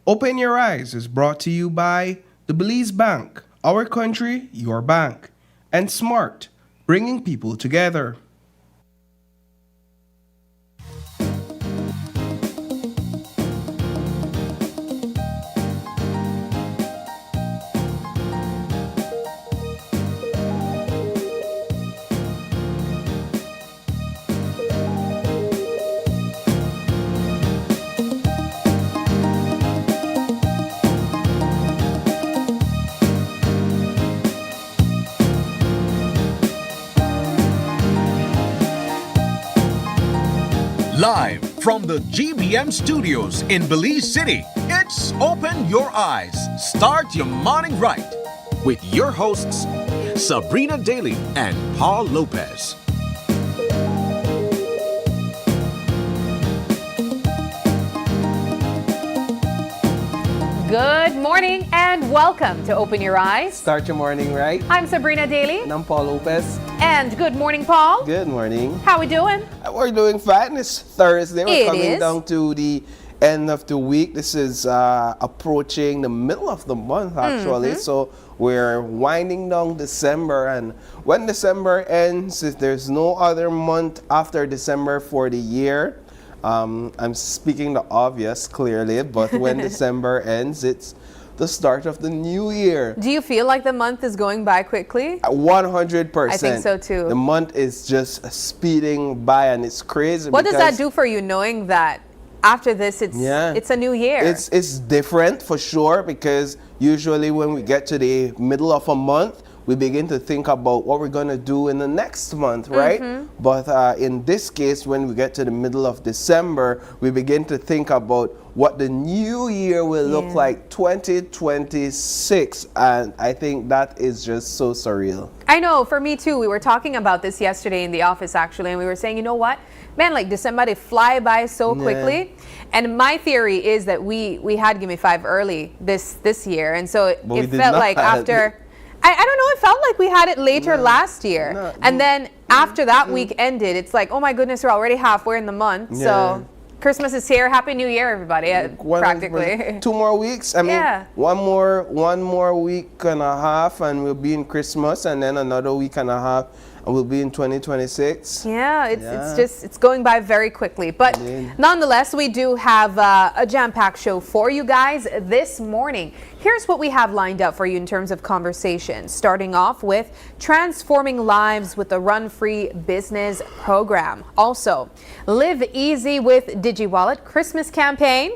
Open Your Eyes is brought to you by the Belize Bank, our country, your bank, and Smart, bringing people together. Live from the GBM studios in Belize City, it's Open Your Eyes. Start your morning right with your hosts, Sabrina Daly and Paul Lopez. Good morning and welcome to Open Your Eyes. Start your morning right. I'm Sabrina Daly. And I'm Paul Lopez. And good morning, Paul. Good morning. How we doing? We're doing fine. It's Thursday. We're It coming is. down to the end of the week. This is approaching the middle of the month, actually. So we're winding down December. And when December ends, if there's no other month after December for the year, I'm speaking the obvious clearly, but when December ends, it's the start of the new year. Do you feel like the month is going by quickly? 100%. I think so too. The month is just speeding by, and it's crazy. What does that do for you, knowing that after this it's a new year? It's different for sure, because usually when we get to the middle of a month, we begin to think about what we're going to do in the next month, right? But in this case, when we get to the middle of December, we begin to think about what the new year will look like, 2026. And I think that is just so surreal. I know, for me too. We were talking about this yesterday in the office, actually, and we were saying, you know what? Man, like December, they fly by so quickly. And my theory is that we had Gimme 5 early this year. And so it felt like after... I don't know, it felt like we had it later last year. And then after that week ended, it's like, oh my goodness, we're already halfway in the month. So Christmas is here. Happy New Year, everybody, practically. 2 more weeks. I mean, one more week and a half and we'll be in Christmas, and then another week and a half and we'll be in 2026. It's going by very quickly. But nonetheless, we do have a jam-packed show for you guys this morning. Here's what we have lined up for you in terms of conversation. Starting off with transforming lives with the RunFree business program. Also, Live Easy with DigiWallet Christmas campaign.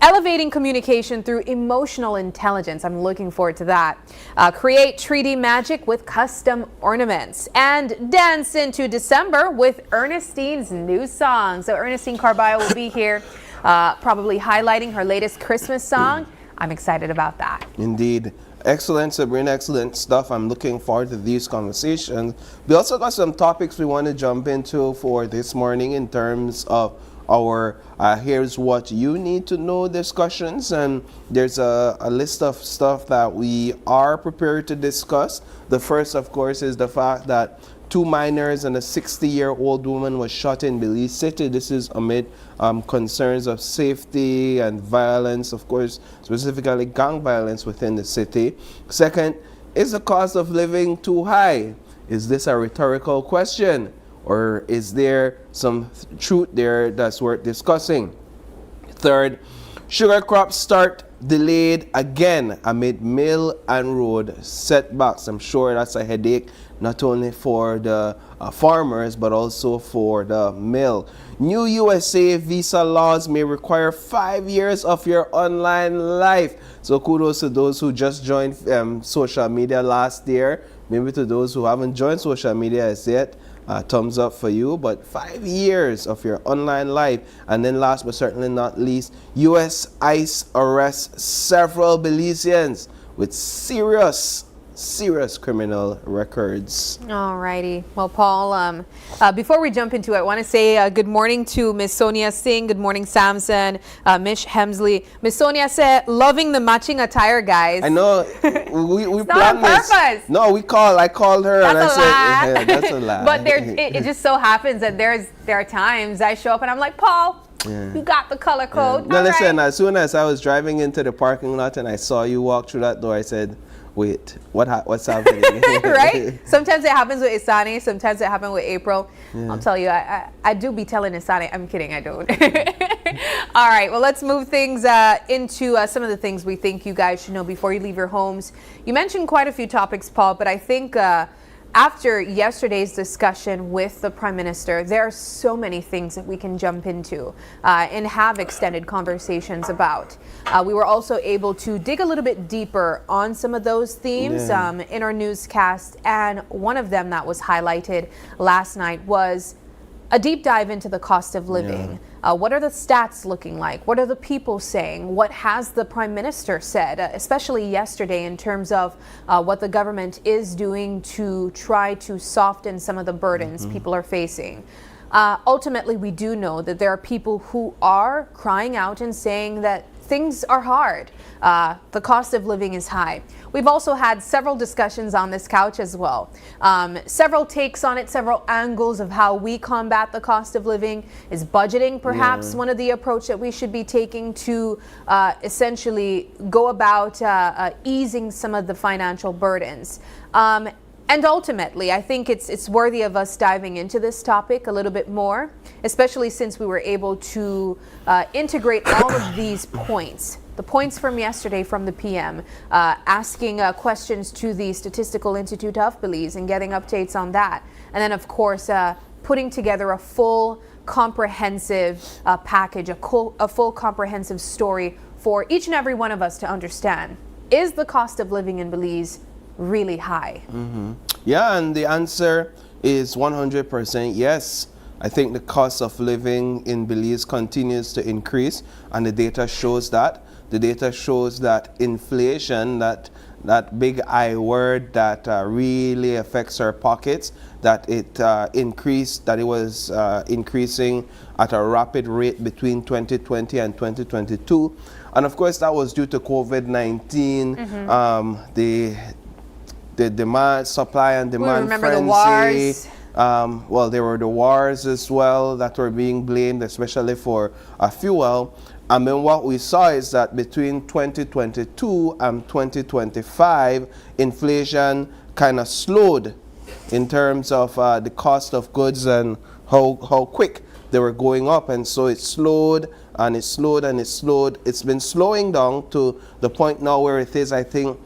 Elevating communication through emotional intelligence. I'm looking forward to that. Create 3D magic with custom ornaments. And dance into December with Ernestine's new song. So Ernestine Carballo will be here probably highlighting her latest Christmas song. I'm excited about that. Indeed. Excellent, Sabrina. Excellent stuff. I'm looking forward to these conversations. We also got some topics we want to jump into for this morning in terms of our here's what you need to know discussions, and there's a list of stuff that we are prepared to discuss. The first, of course, is the fact that 2 minors and a 60-year-old woman was shot in Belize City. This is amid concerns of safety and violence, of course, specifically gang violence within the city. Second, is the cost of living too high? Is this a rhetorical question? Or is there some truth there that's worth discussing? Third, sugar crops start delayed again amid mill and road setbacks. I'm sure that's a headache not only for the farmers but also for the mill. New USA visa laws may require 5 years of your online life. So kudos to those who just joined social media last year. Maybe to those who haven't joined social media as yet. Thumbs up for you. But 5 years of your online life. And then last but certainly not least, U.S. ICE arrests several Belizeans with serious criminal records. Alrighty. Well, Paul, before we jump into it, I want to say good morning to Miss Sonia Singh. Good morning, Samson, Miss Hemsley. Miss Sonia said, loving the matching attire, guys. I know. We it's not on purpose. This. No, I called her and I said, that's a lie. But it just so happens that there are times I show up and I'm like, Paul, You got the color code. No, All listen, right. as soon as I was driving into the parking lot and I saw you walk through that door, I said, wait, what's happening? Right? Sometimes it happens with Isani, sometimes it happens with April. I'll tell you, I do be telling Isani. I'm kidding, I don't. All right, well, let's move things into some of the things we think you guys should know before you leave your homes. You mentioned quite a few topics, Paul, but I think after yesterday's discussion with the Prime Minister, there are so many things that we can jump into and have extended conversations about. We were also able to dig a little bit deeper on some of those themes in our newscast, and one of them that was highlighted last night was a deep dive into the cost of living. What are the stats looking like? What are the people saying? What has the Prime Minister said, especially yesterday, in terms of what the government is doing to try to soften some of the burdens people are facing? Ultimately, we do know that there are people who are crying out and saying that things are hard. The cost of living is high. We've also had several discussions on this couch as well. Several takes on it, several angles of how we combat the cost of living. Is budgeting perhaps one of the approach that we should be taking to essentially go about easing some of the financial burdens? And ultimately, I think it's worthy of us diving into this topic a little bit more, especially since we were able to integrate all of these points. The points from yesterday from the PM, asking questions to the Statistical Institute of Belize and getting updates on that. And then, of course, putting together a full comprehensive package, a full comprehensive story for each and every one of us to understand. Is the cost of living in Belize really high? Yeah, and the answer is 100% yes. I think the cost of living in Belize continues to increase, and the data shows that. The data shows that inflation, that big I word that really affects our pockets, that it increased, that it was increasing at a rapid rate between 2020 and 2022. And of course, that was due to COVID-19, the demand, supply and demand remember frenzy. the wars. Well, there were the wars as well that were being blamed, especially for fuel. And then what we saw is that between 2022 and 2025, inflation kind of slowed in terms of the cost of goods and how quick they were going up. And so it slowed and it slowed and it slowed. It's been slowing down to the point now where it is, I think,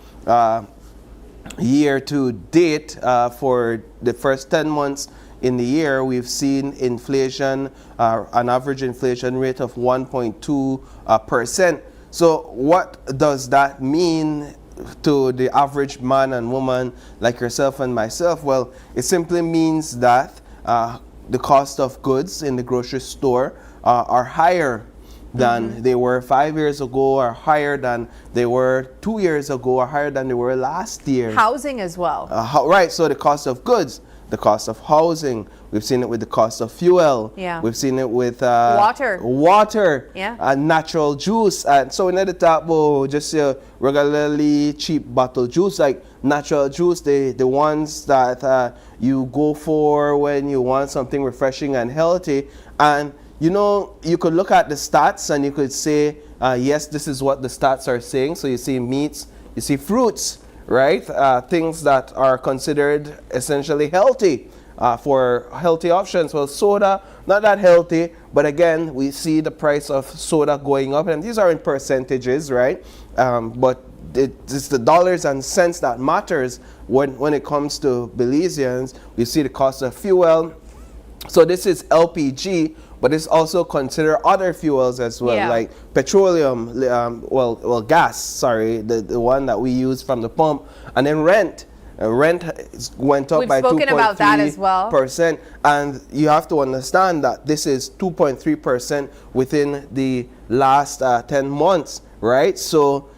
year to date, for the first 10 months in the year, we've seen inflation, an average inflation rate of 1.2%. So what does that mean to the average man and woman like yourself and myself? Well, it simply means that the cost of goods in the grocery store are higher than they were 5 years ago, or higher than they were 2 years ago, or higher than they were last year. Housing as well. Right, so the cost of goods, the cost of housing, we've seen it with the cost of fuel. Yeah. We've seen it with water. Yeah. Natural juice. And so we need to talk about just regularly cheap bottled juice, like natural juice, the ones that you go for when you want something refreshing and healthy. And you know, you could look at the stats and you could say, yes, this is what the stats are saying. So you see meats, you see fruits, right? Things that are considered essentially healthy, for healthy options. Well, soda, not that healthy, but again, we see the price of soda going up, and these are in percentages, right? But it's the dollars and cents that matters when it comes to Belizeans. We see the cost of fuel. So this is LPG, but it's also consider other fuels as well, like petroleum, gas, sorry, the one that we use from the pump, and then rent. Rent went up by 2.3%. We've spoken about that as well. And you have to understand that this is 2.3% within the last 10 months, right? So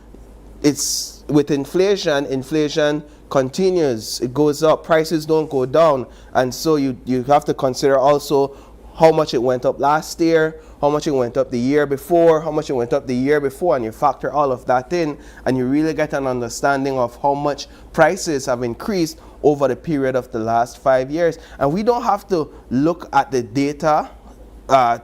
it's with inflation continues, it goes up, prices don't go down. And so you have to consider also how much it went up last year, how much it went up the year before, how much it went up the year before, and you factor all of that in, and you really get an understanding of how much prices have increased over the period of the last 5 years. And we don't have to look at the data or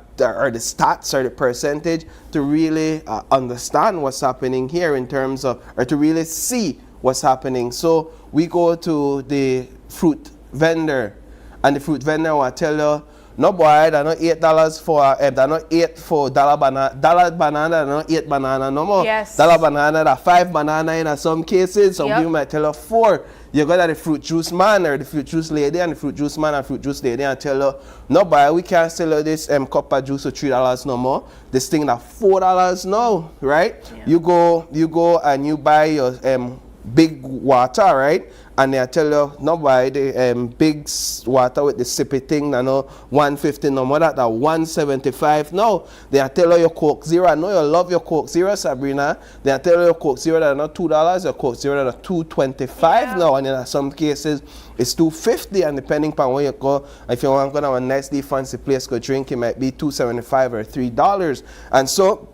the stats or the percentage to really understand what's happening here in terms of, or to really see what's happening. So we go to the fruit vendor, and the fruit vendor will tell you, no boy, they're not $8 for, they're not $8 for dollar banana, they're not 8 banana no more. Yes. Dollar banana, they're 5 banana in some cases. Some Yep. people might tell you 4. You go to the fruit juice man or the fruit juice lady, and the fruit juice man and fruit juice lady and tell you, no boy, we can't sell you this cup of juice for $3 no more. This thing at $4 now, right? Yeah. You go and you buy your big water, right? And they tell you, no buy the big water with the sippy thing, you know, 150 no more, that 175. No, they tell you your Coke Zero. I know you love your Coke Zero, Sabrina. They tell you your Coke Zero that are not $2, your Coke Zero that are $2.25 now, and in some cases it's $2.50, and depending upon where you go, if you want to go to a nice, fancy place to drink, it might be $2.75 or $3. And so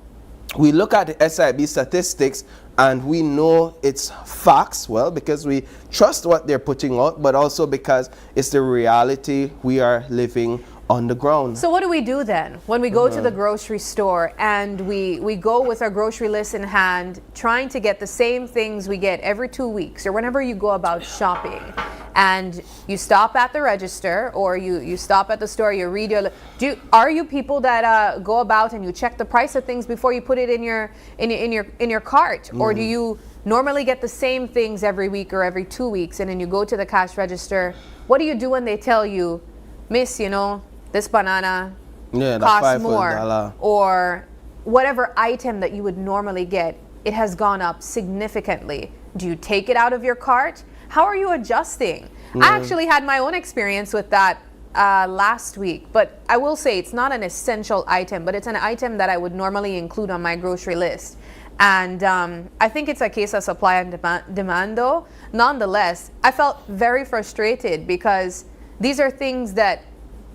we look at the SIB statistics and we know it's facts, well, because we trust what they're putting out, but also because it's the reality we are living on the ground. So what do we do then when we go to the grocery store and we go with our grocery list in hand, trying to get the same things we get every 2 weeks or whenever you go about shopping, and you stop at the register or you stop at the store, you read your are you people that go about and you check the price of things before you put it in your cart, or do you normally get the same things every week or every 2 weeks, and then you go to the cash register? What do you do when they tell you, miss, you know, this banana costs more, or whatever item that you would normally get, it has gone up significantly? Do you take it out of your cart? How are you adjusting? I actually had my own experience with that last week, but I will say it's not an essential item, but it's an item that I would normally include on my grocery list. And I think it's a case of supply and demand though. Nonetheless, I felt very frustrated because these are things that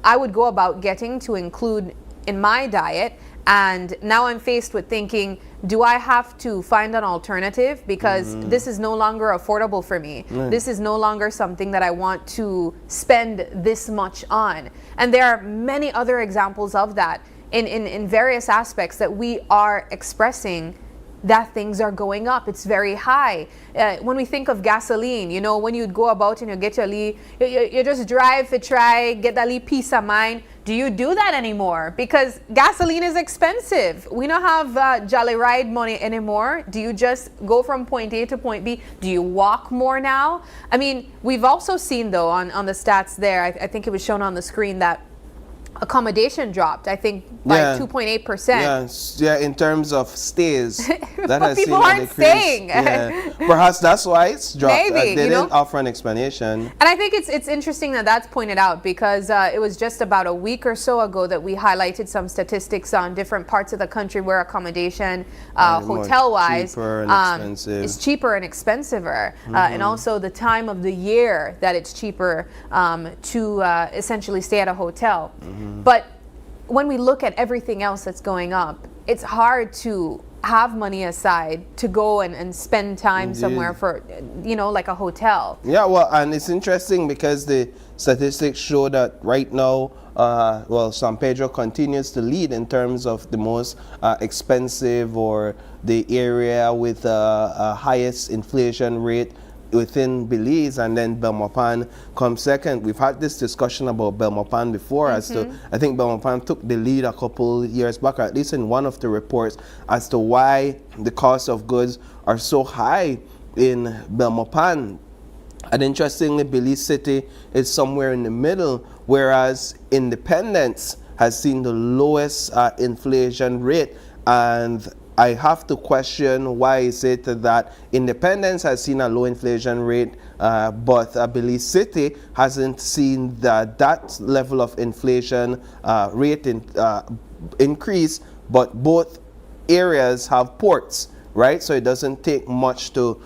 I would go about getting to include in my diet, and now I'm faced with thinking, do I have to find an alternative because this is no longer affordable for me? This is no longer something that I want to spend this much on. And there are many other examples of that in various aspects that we are expressing, that things are going up. It's very high. When we think of gasoline, you know, when you'd go about and you get your you just drive to try, get that little peace of mind. Do you do that anymore? Because gasoline is expensive. We don't have Jolly Ride money anymore. Do you just go from point A to point B? Do you walk more now? I mean, we've also seen though on the stats there, I think it was shown on the screen, that accommodation dropped, I think, by 2.8%. Yeah, in terms of stays. That has people seen a aren't decrease. staying. Yeah. Perhaps that's why it's dropped. Maybe, They you didn't know? offer an explanation. And I think it's interesting that that's pointed out, because it was just about a week or so ago that we highlighted some statistics on different parts of the country where accommodation, hotel-wise, cheaper and expensive. is cheaper and expensiver, and also the time of the year that it's cheaper to essentially stay at a hotel. But when we look at everything else that's going up, it's hard to have money aside to go and spend time somewhere for, you know, like a hotel. Yeah, well, and it's interesting because the statistics show that right now, well, San Pedro continues to lead in terms of the most expensive, or the area with the highest inflation rate within Belize, and then Belmopan comes second. We've had this discussion about Belmopan before as to, I think Belmopan took the lead a couple years back, or at least in one of the reports, as to why the cost of goods are so high in Belmopan. And interestingly, Belize City is somewhere in the middle, whereas Independence has seen the lowest inflation rate. And I have to question, why is it that Independence has seen a low inflation rate, but Belize City hasn't seen that level of inflation rate increase, but both areas have ports, right? So it doesn't take much to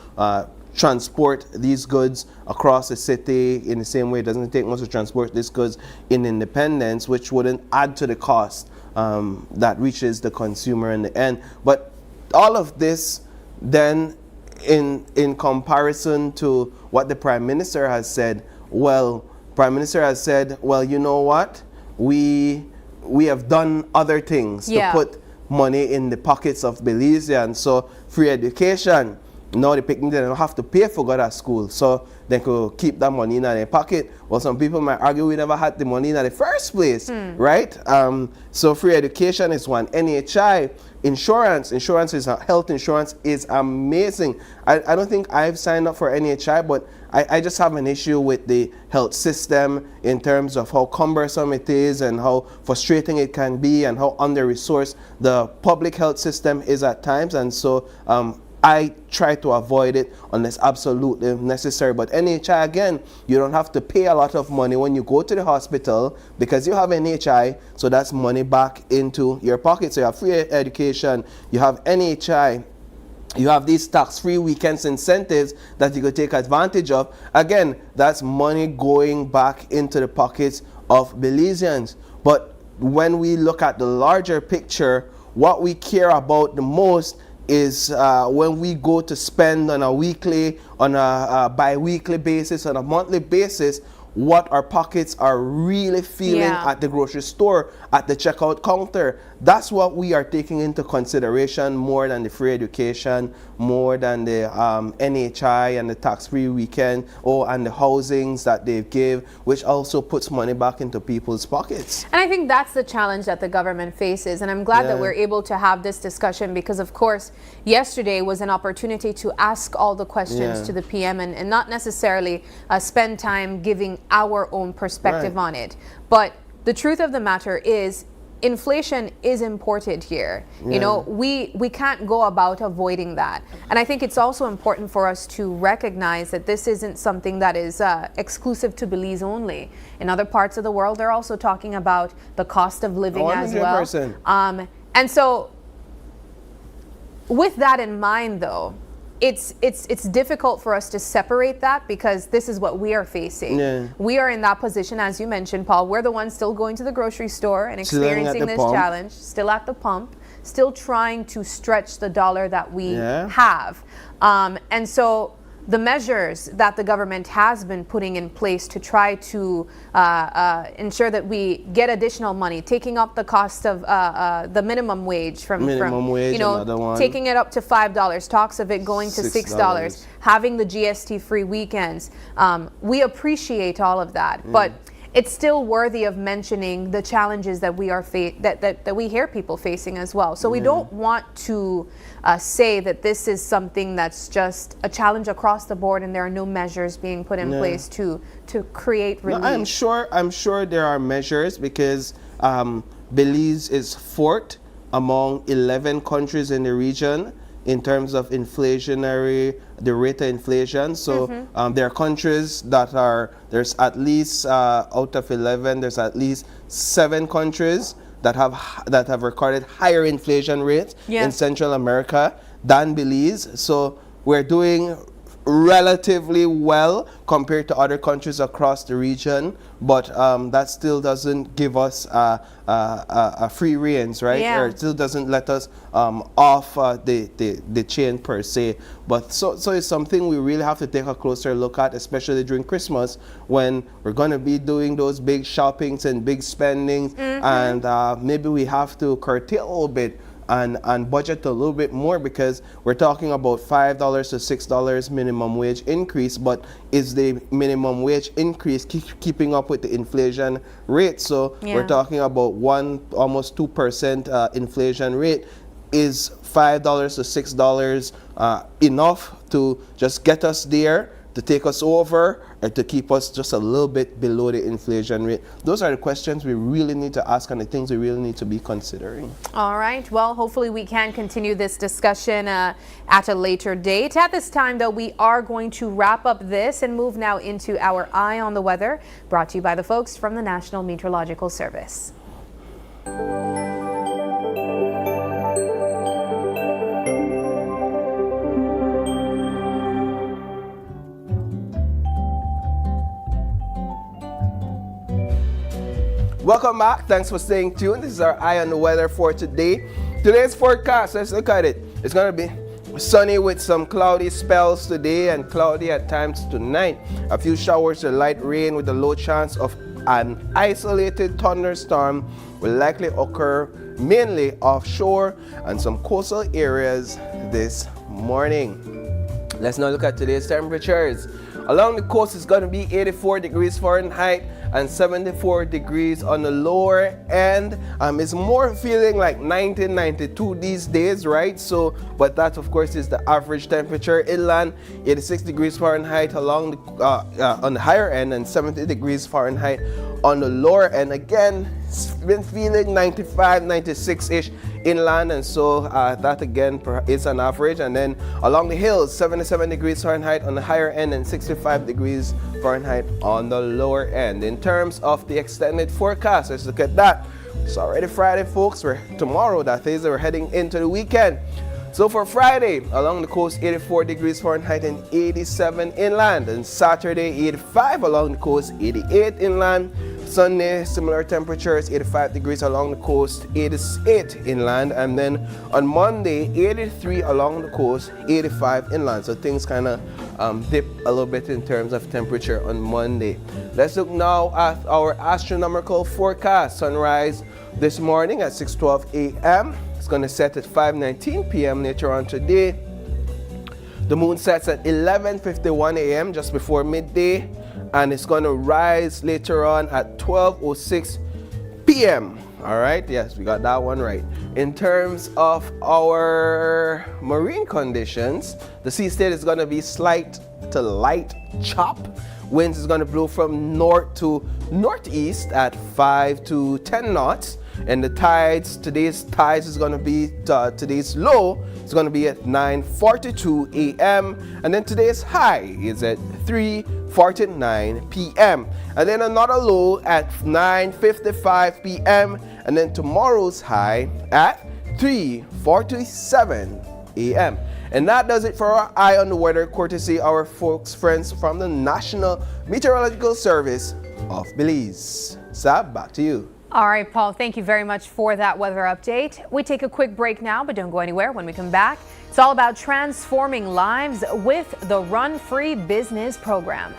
transport these goods across the city in the same way it doesn't take much to transport these goods in Independence, which wouldn't add to the cost that reaches the consumer in the end. But all of this then, in comparison to what the Prime Minister has said, well, Prime Minister has said, well, you know what, we we have done other things to put money in the pockets of Belizeans. So free education. Now the picnic, they don't have to pay for go to school, so they could keep that money in their pocket. Well, some people might argue we never had the money in the first place, right? So free education is one. NHI, insurance is health insurance is amazing. I don't think I've signed up for NHI, but I just have an issue with the health system in terms of how cumbersome it is and how frustrating it can be and how under-resourced the public health system is at times. And so I try to avoid it unless absolutely necessary. But NHI, again, you don't have to pay a lot of money when you go to the hospital because you have NHI, so that's money back into your pocket. So you have free education, you have NHI, you have these tax-free weekends incentives that you could take advantage of. Again, that's money going back into the pockets of Belizeans. But when we look at the larger picture, what we care about the most is when we go to spend on a weekly, on a bi-weekly basis, on a monthly basis, what our pockets are really feeling at the grocery store, at the checkout counter. That's what we are taking into consideration more than the free education, more than the NHI and the tax-free weekend, and the housings that they give, which also puts money back into people's pockets. And I think that's the challenge that the government faces. And I'm glad that we're able to have this discussion because, of course, yesterday was an opportunity to ask all the questions to the PM and not necessarily spend time giving our own perspective on it. But the truth of the matter is inflation is imported here. You know, we can't go about avoiding that. And I think it's also important for us to recognize that this isn't something that is exclusive to Belize only. In other parts of the world, they're also talking about the cost of living as well. And so with that in mind, though, it's difficult for us to separate that because this is what we are facing. We are in that position, as you mentioned, Paul. We're the ones still going to the grocery store and experiencing this challenge, still at the pump, still trying to stretch the dollar that we have. And so the measures that the government has been putting in place to try to ensure that we get additional money, taking up the cost of the minimum wage from wage, you know, taking it up to $5, talks of it going to $6, having the GST-free weekends. We appreciate all of that, but it's still worthy of mentioning the challenges that we are that we hear people facing as well. So we don't want to say that this is something that's just a challenge across the board and there are no measures being put in place to create relief. No, I'm sure there are measures because Belize is fourth among 11 countries in the region in terms of the rate of inflation. So there are countries that there's at least, out of 11, there's at least 7 countries that have recorded higher inflation rates in Central America than Belize. So we're doing relatively well compared to other countries across the region, but that still doesn't give us a free reins, right? Or it still doesn't let us off the chain per se. But so it's something we really have to take a closer look at, especially during Christmas when we're going to be doing those big shoppings and big spendings, and maybe we have to curtail a little bit and budget a little bit more because we're talking about $5 to $6 minimum wage increase, but is the minimum wage increase keeping up with the inflation rate? So we're talking about almost 2% inflation rate. Is $5 to $6 enough to just get us there, to take us over, or to keep us just a little bit below the inflation rate? Those are the questions we really need to ask and the things we really need to be considering. All right. Well, hopefully we can continue this discussion at a later date. At this time, though, we are going to wrap up this and move now into our Eye on the Weather, brought to you by the folks from the National Meteorological Service. Welcome back. Thanks for staying tuned. This is our Eye on the Weather for today. Today's forecast, let's look at it. It's going to be sunny with some cloudy spells today and cloudy at times tonight. A few showers or light rain with a low chance of an isolated thunderstorm will likely occur mainly offshore and some coastal areas this morning. Let's now look at today's temperatures. Along the coast, it's going to be 84 degrees Fahrenheit and 74 degrees on the lower end. It's more feeling like 90, 92 these days, right? So, but that of course is the average temperature. Inland, 86 degrees Fahrenheit along the on the higher end, and 70 degrees Fahrenheit on the lower end. Again, it's been feeling 95, 96-ish inland, and so that again is an average. And then along the hills, 77 degrees Fahrenheit on the higher end and 65 degrees Fahrenheit on the lower end. In terms of the extended forecast, let's look at that. It's already Friday, folks. Tomorrow, that is, we're heading into the weekend. So for Friday, along the coast, 84 degrees Fahrenheit and 87 inland. And Saturday, 85 along the coast, 88 inland. Sunday, similar temperatures, 85 degrees along the coast, 88 inland. And then on Monday, 83 along the coast, 85 inland. So things kind of dip a little bit in terms of temperature on Monday. Let's look now at our astronomical forecast. Sunrise this morning at 6:12 a.m. It's going to set at 5:19 p.m. later on today. The moon sets at 11:51 a.m. just before midday, and it's going to rise later on at 12:06 p.m. All right, yes, we got that one right. In terms of our marine conditions, the sea state is going to be slight to light chop. Winds is going to blow from north to northeast at 5 to 10 knots. And the tides, today's tides is going to be, today's low is going to be at 9:42 a.m. And then today's high is at 3:49 p.m. And then another low at 9:55 p.m. And then tomorrow's high at 3:47 a.m. And that does it for our Eye on the Weather, courtesy our folks, friends from the National Meteorological Service of Belize. Sab, back to you. All right, Paul, thank you very much for that weather update. We take a quick break now, but don't go anywhere. When we come back, it's all about transforming lives with the RunFree business program.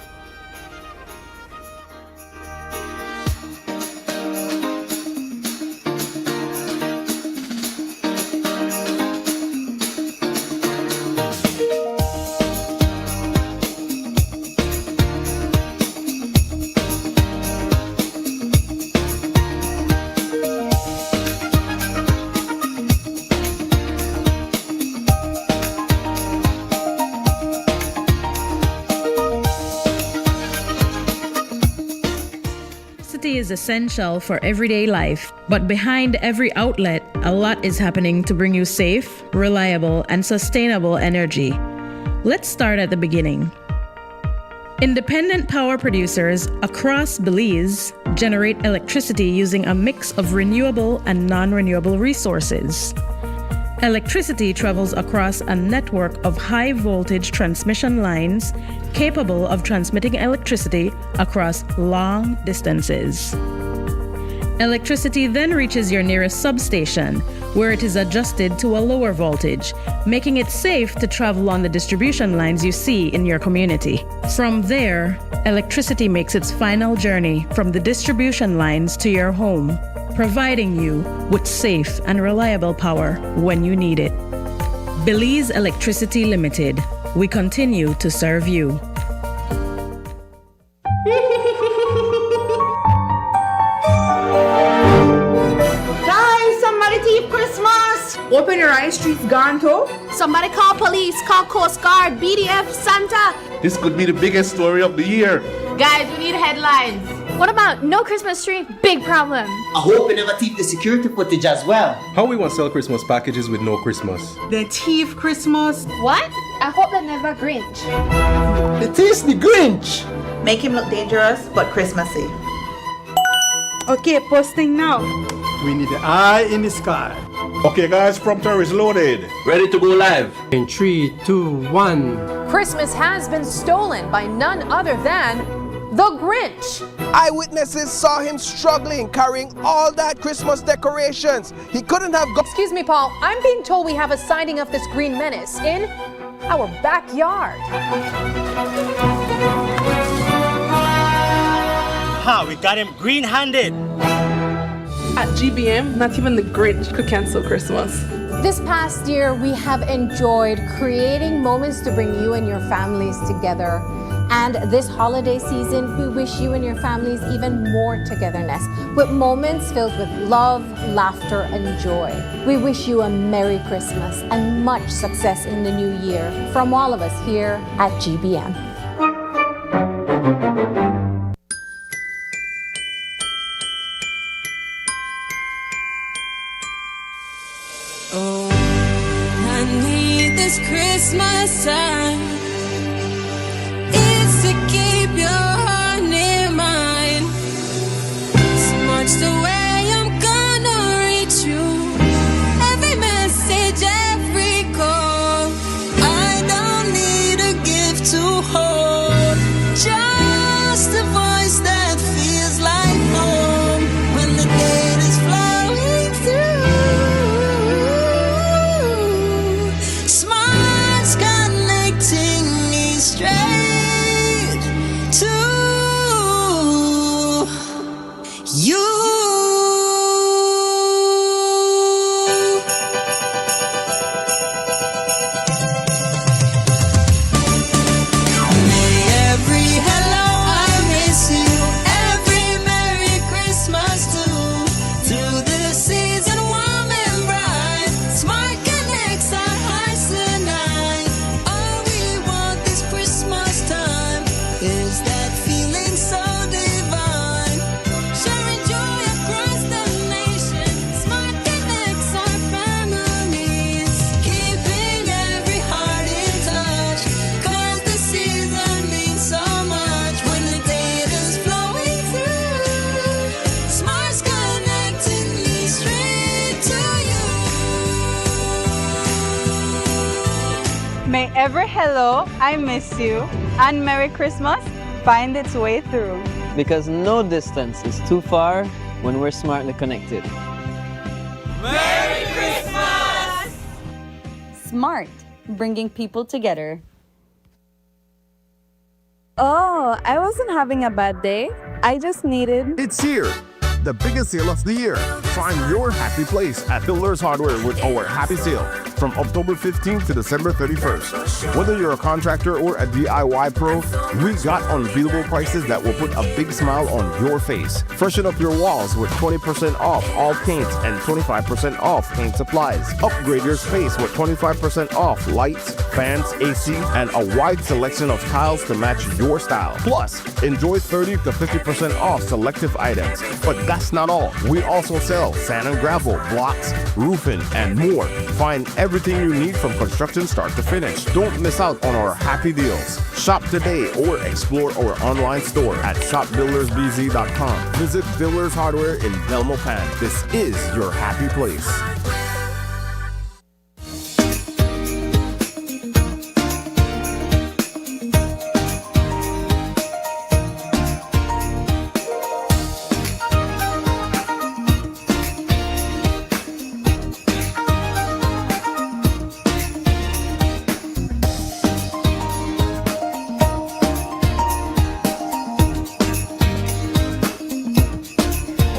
Is essential for everyday life, but behind every outlet, a lot is happening to bring you safe, reliable, and sustainable energy. Let's start at the beginning. Independent power producers across Belize generate electricity using a mix of renewable and non-renewable resources. Electricity travels across a network of high-voltage transmission lines capable of transmitting electricity across long distances. Electricity then reaches your nearest substation, where it is adjusted to a lower voltage, making it safe to travel on the distribution lines you see in your community. From there, electricity makes its final journey from the distribution lines to your home, providing you with safe and reliable power when you need it. Belize Electricity Limited. We continue to serve you. Guys, somebody thief Christmas! Open your eyes, streets gone too. Somebody call police, call Coast Guard, BDF, Santa. This could be the biggest story of the year. Guys, we need headlines. What about no Christmas tree? Big problem. I hope you never thief the security footage as well. How we want to sell Christmas packages with no Christmas? The thief Christmas. What? I hope they never Grinch. It is the Grinch. Make him look dangerous, but Christmassy. Okay, posting now. We need the eye in the sky. Okay guys, prompter is loaded. Ready to go live. In 3, 2, 1. Christmas has been stolen by none other than the Grinch. Eyewitnesses saw him struggling, carrying all that Christmas decorations. He couldn't have gone. Excuse me, Paul. I'm being told we have a sighting of this green menace in our backyard. Ha, we got him green-handed. At GBM, not even the Grinch could cancel Christmas. This past year, we have enjoyed creating moments to bring you and your families together. And this holiday season, we wish you and your families even more togetherness, with moments filled with love, laughter, and joy. We wish you a Merry Christmas and much success in the new year from all of us here at GBM. Oh, I need this Christmas time. It's to keep your heart near mine. It's much the way I'm gonna reach you. Every message, every call. I don't need a gift to hold. Just a voice that feels like home when the day is flowing through. Smart's connecting me straight to you. May every hello I miss you, every Merry Christmas too. Through this season warm and bright, Smart connects our hearts tonight. All we want this Christmas time is that feeling so divine. Sharing joy across the nation, Smart connects our families, keeping every heart in touch. 'Cause the season means so much when the data's flowing through. Smart's connecting me straight to you. May every hello I miss you and Merry Christmas find its way through. Because no distance is too far when we're smartly connected. Smart, bringing people together. Oh, I wasn't having a bad day. I just needed. It's here, the biggest sale of the year. Find your happy place at Builders Hardware with our happy sale from October 15th to December 31st. Whether you're a contractor or a DIY pro, we got unbeatable prices that will put a big smile on your face. Freshen up your walls with 20% off all paints and 25% off paint supplies. Upgrade your space with 25% off lights, fans, AC, and a wide selection of tiles to match your style. Plus, enjoy 30 to 50% off selective items. But that's not all. We also sell sand and gravel, blocks, roofing, and more. Find everything you need from construction start to finish. Don't miss out on our happy deals. Shop today or explore our online store at shopbuildersbz.com. Visit Builders Hardware in Belmopan. This is your happy place.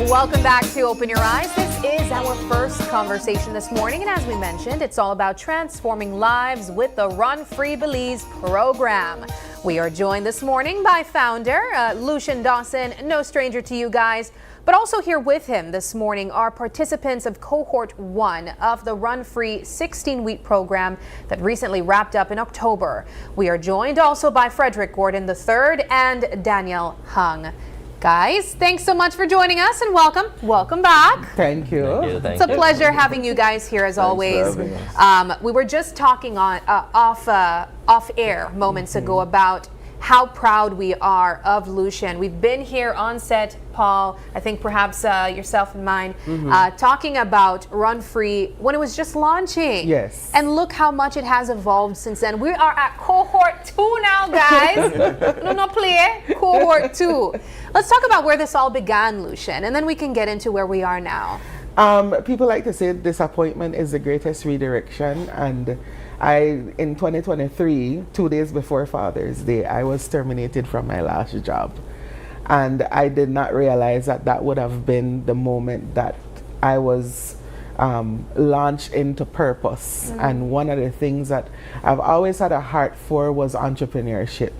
Welcome back to Open Your Eyes. This is our first conversation this morning, and as we mentioned, it's all about transforming lives with the RunFree Belize program. We are joined this morning by founder Lucian Dawson, no stranger to you guys, but also here with him this morning are participants of Cohort 1 of the RunFree 16-week program that recently wrapped up in October. We are joined also by Frederick Gordon III and Daniel Hung. Guys, thanks so much for joining us and welcome. Welcome back. Thank you. It's a pleasure having you guys here as always. We were just talking on off air moments ago about how proud we are of Lucian. We've been here on set, Paul, I think perhaps yourself and mine, talking about RunFree when it was just launching. Yes. And look how much it has evolved since then. We are at Cohort 2 now, guys. no play. Cohort 2. Let's talk about where this all began, Lucian, and then we can get into where we are now. People like to say disappointment is the greatest redirection, and in 2023, 2 days before Father's Day, I was terminated from my last job. And I did not realize that that would have been the moment that I was launched into purpose. And one of the things that I've always had a heart for was entrepreneurship.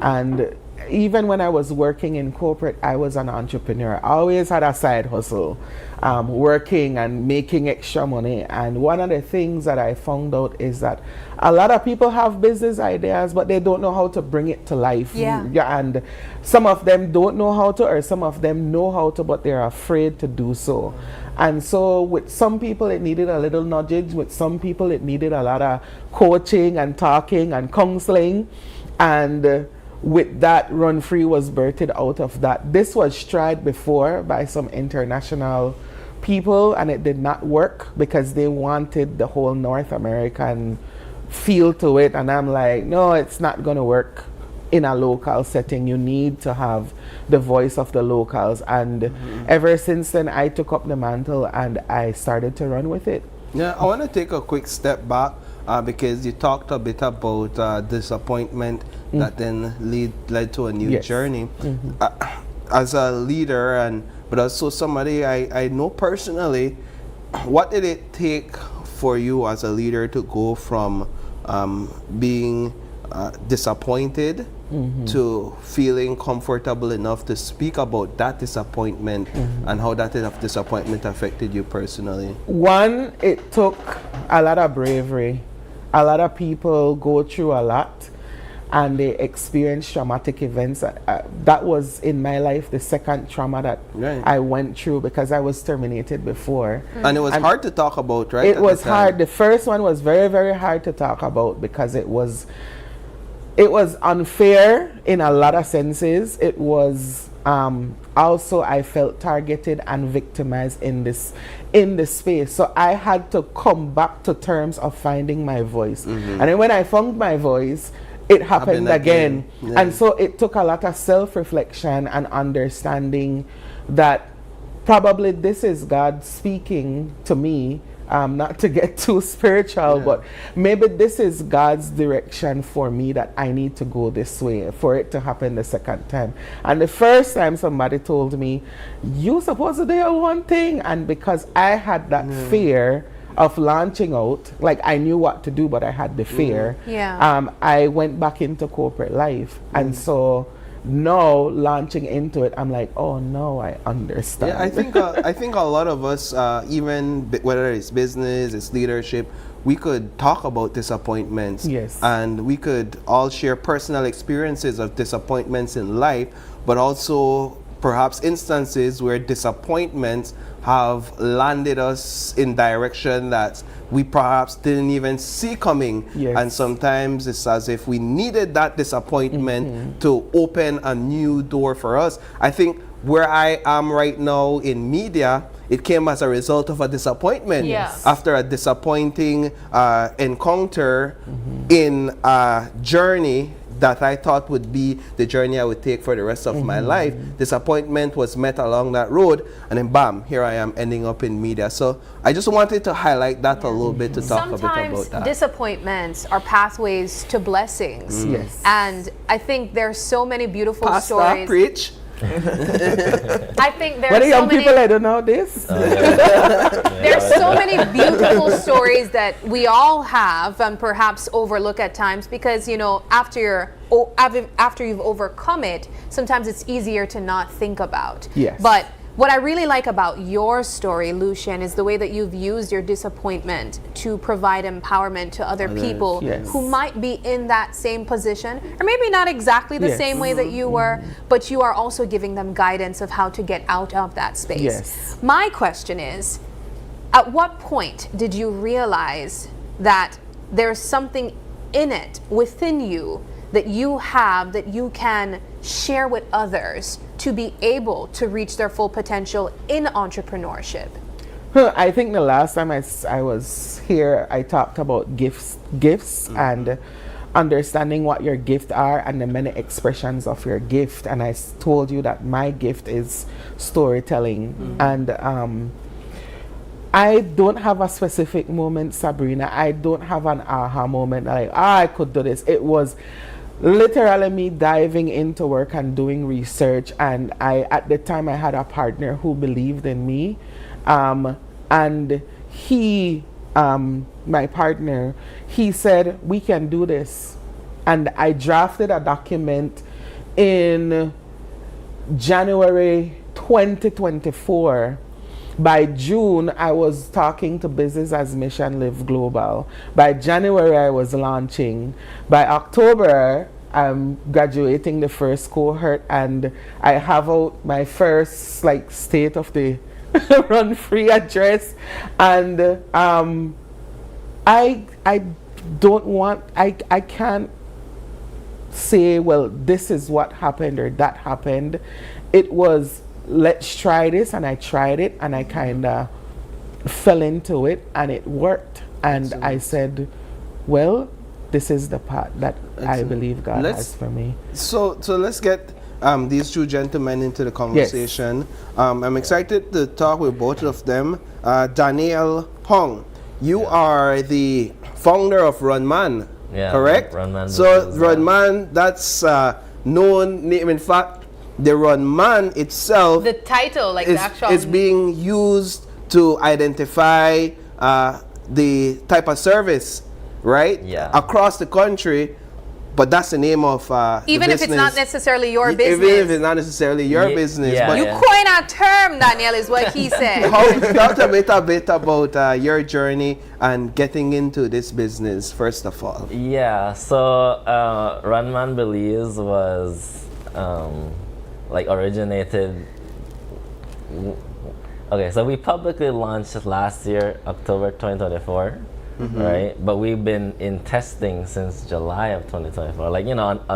And even when I was working in corporate, I was an entrepreneur. I always had a side hustle, working and making extra money. And one of the things that I found out is that a lot of people have business ideas, but they don't know how to bring it to life. Yeah. And some of them don't know how to, or some of them know how to, but they're afraid to do so. And so with some people it needed a little nudging, with some people it needed a lot of coaching and talking and counseling. And with that, RunFree was birthed out of that. This was tried before by some international people, and it did not work because they wanted the whole North American feel to it. And I'm like, no, it's not going to work in a local setting. You need to have the voice of the locals. And ever since then, I took up the mantle and I started to run with it. Yeah, I want to take a quick step back because you talked a bit about disappointment that then led to a new journey. As a leader, but also somebody I know personally, what did it take for you as a leader to go from being disappointed to feeling comfortable enough to speak about that disappointment and how that disappointment affected you personally? One, it took a lot of bravery. A lot of people go through a lot and they experience traumatic events. That was in my life the second trauma that I went through, because I was terminated before. And it was hard to talk about, right? It was hard. The first one was very, very hard to talk about because it was unfair in a lot of senses. It was also, I felt targeted and victimized in this space. So I had to come back to terms of finding my voice. And then when I found my voice, it happened again. Yeah. And so it took a lot of self-reflection and understanding that probably this is God speaking to me. Not to get too spiritual, but maybe this is God's direction for me, that I need to go this way for it to happen the second time. And the first time somebody told me, you're supposed to do one thing. And because I had that fear of launching out, like I knew what to do, but I had the fear, I went back into corporate life. And so now launching into it, I'm like, oh no, I understand. Yeah, I think a lot of us, even whether it's business, it's leadership, we could talk about disappointments. Yes. And we could all share personal experiences of disappointments in life, but also perhaps instances where disappointments have landed us in direction that we perhaps didn't even see coming. Yes. And sometimes it's as if we needed that disappointment to open a new door for us. I think where I am right now in media, it came as a result of a disappointment. Yes. After a disappointing encounter in a journey that I thought would be the journey I would take for the rest of my life. Disappointment was met along that road, and then bam, here I am ending up in media. So I just wanted to highlight that a little bit, to talk a bit about that. Sometimes disappointments are pathways to blessings. Yes. And I think there's so many beautiful Pastor, stories. preach. I think there What are are young so many people, I don't know this. there's so many beautiful stories that we all have and perhaps overlook at times, because after you've overcome it, sometimes it's easier to not think about. Yes. But what I really like about your story, Lucian, is the way that you've used your disappointment to provide empowerment to other people who might be in that same position, or maybe not exactly the same way that you were, but you are also giving them guidance of how to get out of that space. Yes. My question is, at what point did you realize that there's something in it within you that you have that you can share with others to be able to reach their full potential in entrepreneurship? I think the last time I was here, I talked about gifts and understanding what your gifts are and the many expressions of your gift. And I told you that my gift is storytelling. And I don't have a specific moment, Sabrina. I don't have an aha moment like, I could do this. It was literally me diving into work and doing research, and at the time I had a partner who believed in me, and he, my partner, he said, we can do this. And I drafted a document in January 2024. By June, I was talking to Business as Mission Live Global. By January, I was launching. By October, I'm graduating the first cohort, and I have out my first state of the RunFree address. And I don't want, I can't say, well, this is what happened or that happened. It was, let's try this, and I tried it, and I kind of fell into it, and it worked. And I said, well, this is the path that I believe God has for me. So let's get these two gentlemen into the conversation. Yes. I'm excited to talk with both of them. Daniel Hong, you are the founder of RunMan, correct? RunMan. So RunMan, that's known name. In fact, the RunMan itself, the title, like the actual, is being used to identify the type of service, right? Yeah. Across the country, but that's the name of even the if it's not necessarily your business. Even if it's not necessarily your business. Yeah, but you coin a term, Daniel, is what he said. Talk a bit about your journey and getting into this business, first of all. Yeah, so RunMan Belize was originated. Okay, so we publicly launched last year, October 2024, right? But we've been in testing since July of 2024. A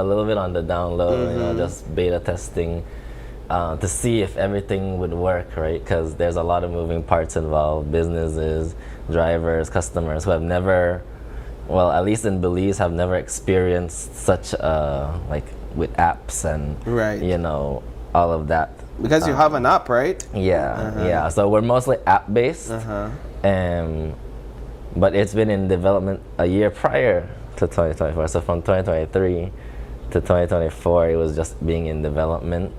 little bit on the down low, just beta testing to see if everything would work, right? Because there's a lot of moving parts involved. Businesses, drivers, customers who have never, well, at least in Belize, have never experienced such with apps and all of that. Because you have an app, right? Yeah. So we're mostly app based, but it's been in development a year prior to 2024. So from 2023 to 2024, it was just being in development,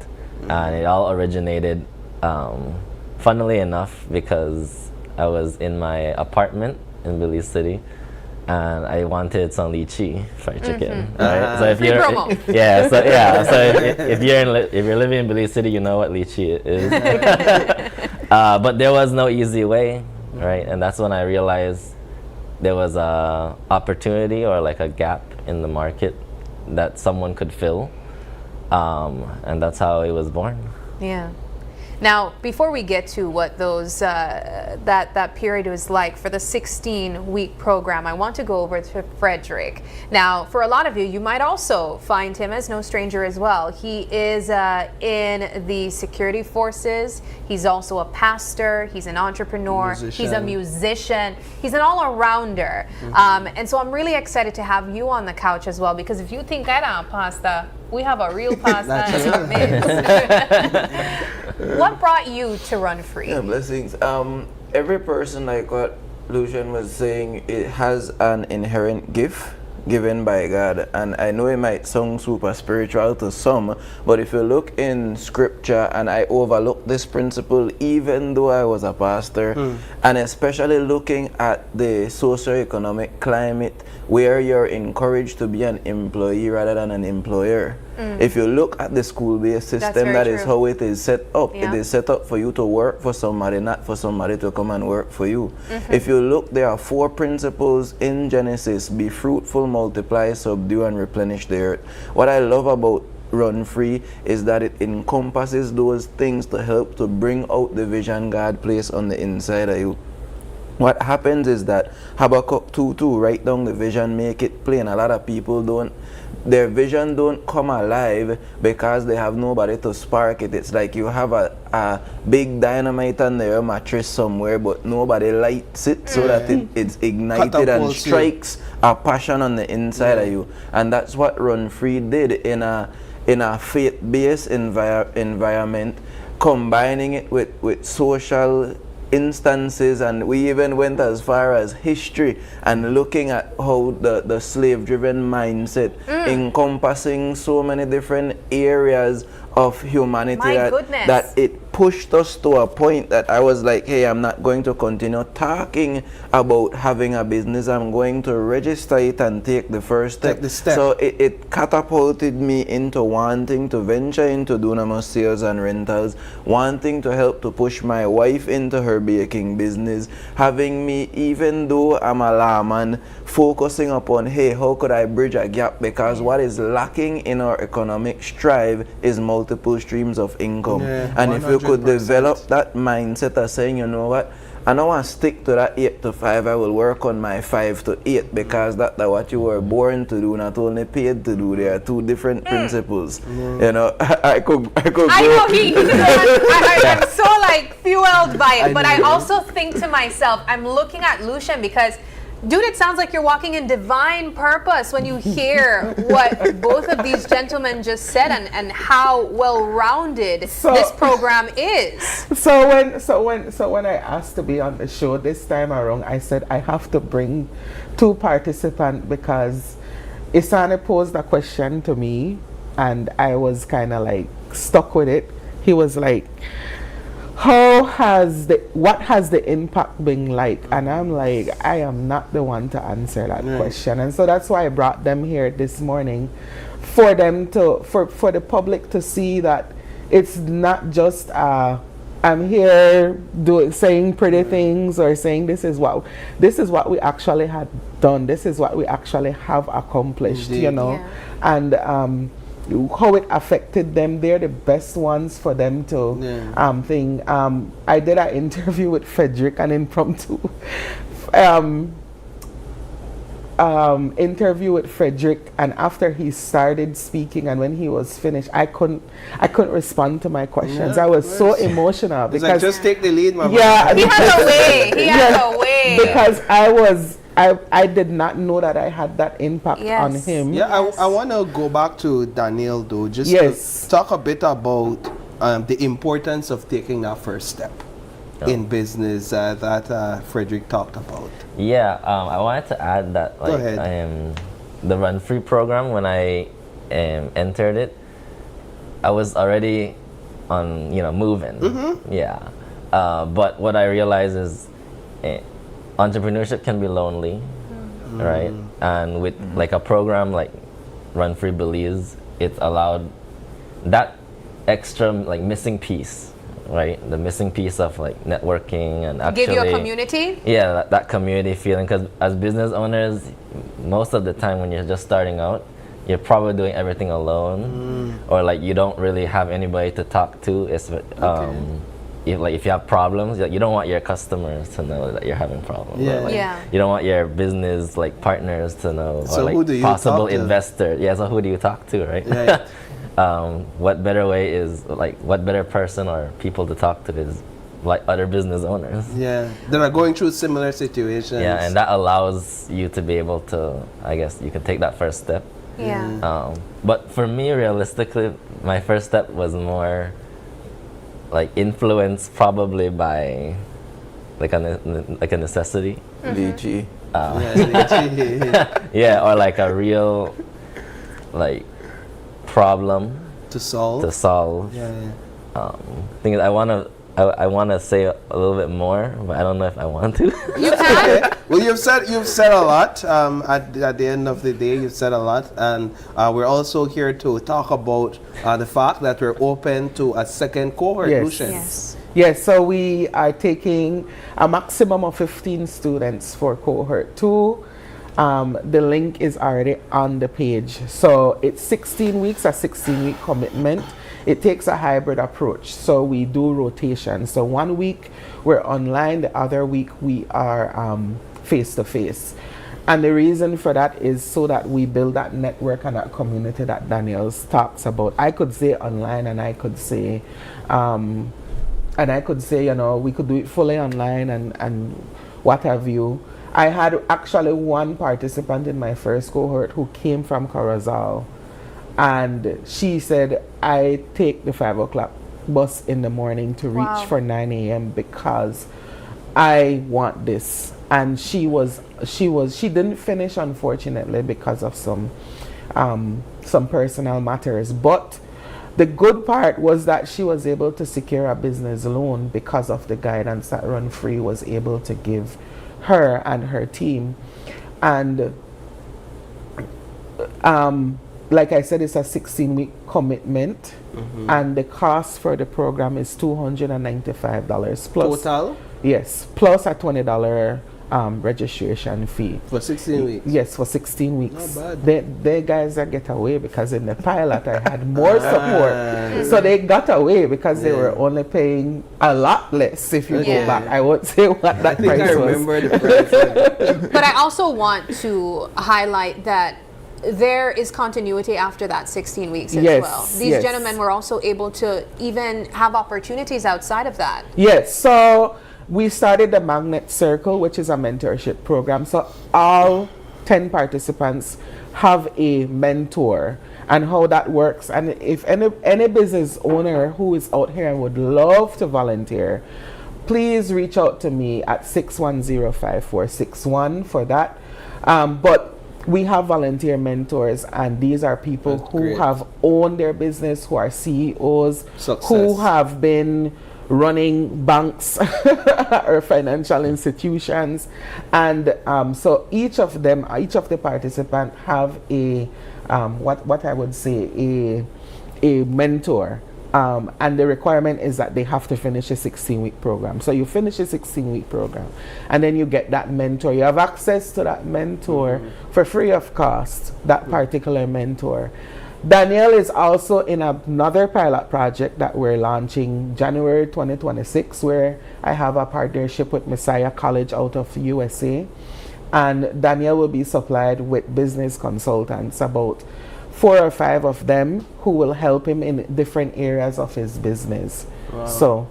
and it all originated, funnily enough, because I was in my apartment in Belize City, and I wanted some lychee fried chicken. Right? So if Free you're, promo. if you're living in Belize City, you know what lychee is. But there was no easy way, right? And that's when I realized there was a opportunity or a gap in the market that someone could fill, and that's how it was born. Yeah. Now, before we get to what those that period was like for the 16-week program, I want to go over to Frederick. Now, for a lot of you, you might also find him as no stranger as well. He is in the security forces. He's also a pastor. He's an entrepreneur. He's a musician. He's an all-arounder. And so I'm really excited to have you on the couch as well, because if you think I don't pasta, we have a real pasta in our midst. What brought you to RunFree? Yeah, blessings. Every person, like what Lucian was saying, it has an inherent gift given by God. And I know it might sound super spiritual to some, but if you look in scripture, and I overlook this principle even though I was a pastor, and especially looking at the socio-economic climate where you're encouraged to be an employee rather than an employer. If you look at the school-based system, that is how it is set up. It is set up for you to work for somebody, not for somebody to come and work for you. If you look, there are 4 principles in Genesis: be fruitful, multiply, subdue, and replenish the earth. What I love about RunFree is that it encompasses those things to help to bring out the vision God placed on the inside of you. What happens is that Habakkuk 2:2, write down the vision, make it plain. A lot of people their vision don't come alive because they have nobody to spark it. It's like you have a big dynamite on your mattress somewhere, but nobody lights it so that it's ignited and strikes a passion on the inside of you. And that's what RunFree did in a faith-based environment, combining it with social instances, and we even went as far as history and looking at how the slave-driven mindset encompassing so many different areas of humanity that it pushed us to a point that I was like, hey, I'm not going to continue talking about having a business. I'm going to register it and take the first step. So it catapulted me into wanting to venture into Dunamis sales and rentals, wanting to help to push my wife into her baking business, having me, even though I'm a layman, focusing upon, hey, how could I bridge a gap? Because what is lacking in our economic strive is multiple streams of income. And if you could develop that mindset of saying, you know what, I don't want to stick to that 8 to 5, I will work on my 5 to 8, because that's what you were born to do, not only paid to do. There are two different principles. You know, I could I know I'm so like fueled by it, but I also think to myself, I'm looking at Lucian because, dude, it sounds like you're walking in divine purpose when you hear what both of these gentlemen just said and how well-rounded this program is. So when I asked to be on the show this time around, I said I have to bring 2 participants because Isane posed a question to me and I was kind of like stuck with it. He was like, what has the impact been like? And I'm like, I am not the one to answer that question. And so that's why I brought them here this morning, for them to for the public to see that it's not just I'm here saying pretty things or saying this is what we actually had done, this is what we actually have accomplished. Indeed. You know. And how it affected them. They're the best ones for them to think. I did an interview with Frederick, an impromptu interview with Frederick, and after he started speaking and when he was finished, I couldn't respond to my questions. I was so emotional because like, just take the lead, my he has a way. He has a way. Because I did not know that I had that impact on him. Yeah, I want to go back to Daniel though, just to talk a bit about the importance of taking that first step in business that Frederick talked about. Yeah, I wanted to add that Go ahead. The RunFree program, when I entered it, I was already on, moving. Yeah, but what I realized is entrepreneurship can be lonely, right? And with like a program like RunFree believes, it allowed that extra like missing piece, right? The missing piece of like networking and actually give you a community. Yeah, that community feeling. Because as business owners, most of the time when you're just starting out, you're probably doing everything alone, or like you don't really have anybody to talk to. It's if you have problems, you don't want your customers to know that you're having problems. You don't want your business like partners to know, So or like who do you possible talk to? investor. Yeah, so who do you talk to, right? What better way is what better person or people to talk to is like other business owners. Yeah, that are going through similar situations. Yeah, and that allows you to be able to, I guess, you can take that first step. Yeah. But for me, realistically, my first step was more like influenced probably by like a necessity. Lychee. Yeah, or like a real like problem to solve. Thing is, I want to say a little bit more, but I don't know if I want to. You can. Well, you've said a lot. At the end of the day, you've said a lot, and we're also here to talk about the fact that we're open to a second cohort. Lucian. Yes, so we are taking a maximum of 15 students for cohort 2. The link is already on the page. So it's 16 weeks, a 16-week commitment. It takes a hybrid approach. So we do rotation. So 1 week we're online, the other week we are face-to-face. And the reason for that is so that we build that network and that community that Daniel talks about. I could say online, and I could say, we could do it fully online and what have you. I had actually one participant in my first cohort who came from Corozal, and she said, I take the 5 o'clock bus in the morning to reach for 9 a.m. because I want this. And she didn't finish, unfortunately, because of some personal matters. But the good part was that she was able to secure a business loan because of the guidance that RunFree was able to give her and her team. And like I said, it's a 16-week commitment, and the cost for the program is $295 plus. Total? Yes, plus a $20 registration fee. For 16 weeks? Yes, for 16 weeks. Not bad. They guys that get away because in the pilot I had more support. So they got away because they were only paying a lot less if you go back. I won't say what that price was. I remember the price. But I also want to highlight that there is continuity after that 16 weeks as well. These gentlemen were also able to even have opportunities outside of that. Yes, so we started the Magnet Circle, which is a mentorship program. So all 10 participants have a mentor, and how that works. And if any business owner who is out here and would love to volunteer, please reach out to me at 610-5461 for that. But we have volunteer mentors, and these are people who have owned their business, who are CEOs, who have been running banks or financial institutions. And so each of the participants have a what I would say a mentor. And the requirement is that they have to finish a 16-week program. So you finish a 16-week program, and then you get that mentor. You have access to that mentor for free of cost, that particular mentor. Danielle is also in another pilot project that we're launching January 2026, where I have a partnership with Messiah College out of USA. And Danielle will be supplied with business consultants, about 4 or 5 of them, who will help him in different areas of his business. Wow. So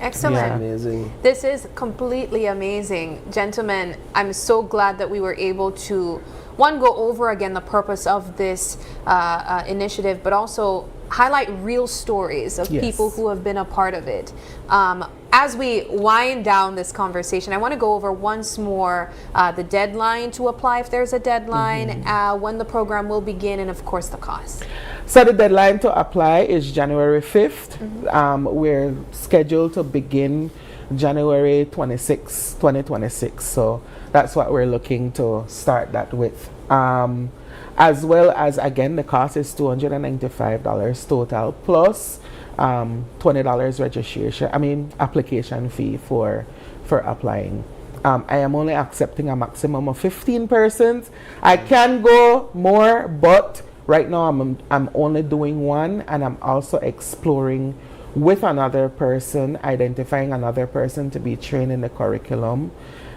excellent. Yeah. Amazing. This is completely amazing. Gentlemen, I'm so glad that we were able to, one, go over again the purpose of this initiative, but also highlight real stories of people who have been a part of it. As we wind down this conversation, I want to go over once more the deadline to apply, if there's a deadline, when the program will begin, and of course the cost. So the deadline to apply is January 5th. We're scheduled to begin January 26, 2026. So that's what we're looking to start that with. As well as, again, the cost is $295 total, plus $20 application fee for applying. I am only accepting a maximum of 15 persons. I can go more, but right now I'm only doing one, and I'm also exploring with another person, identifying another person to be trained in the curriculum.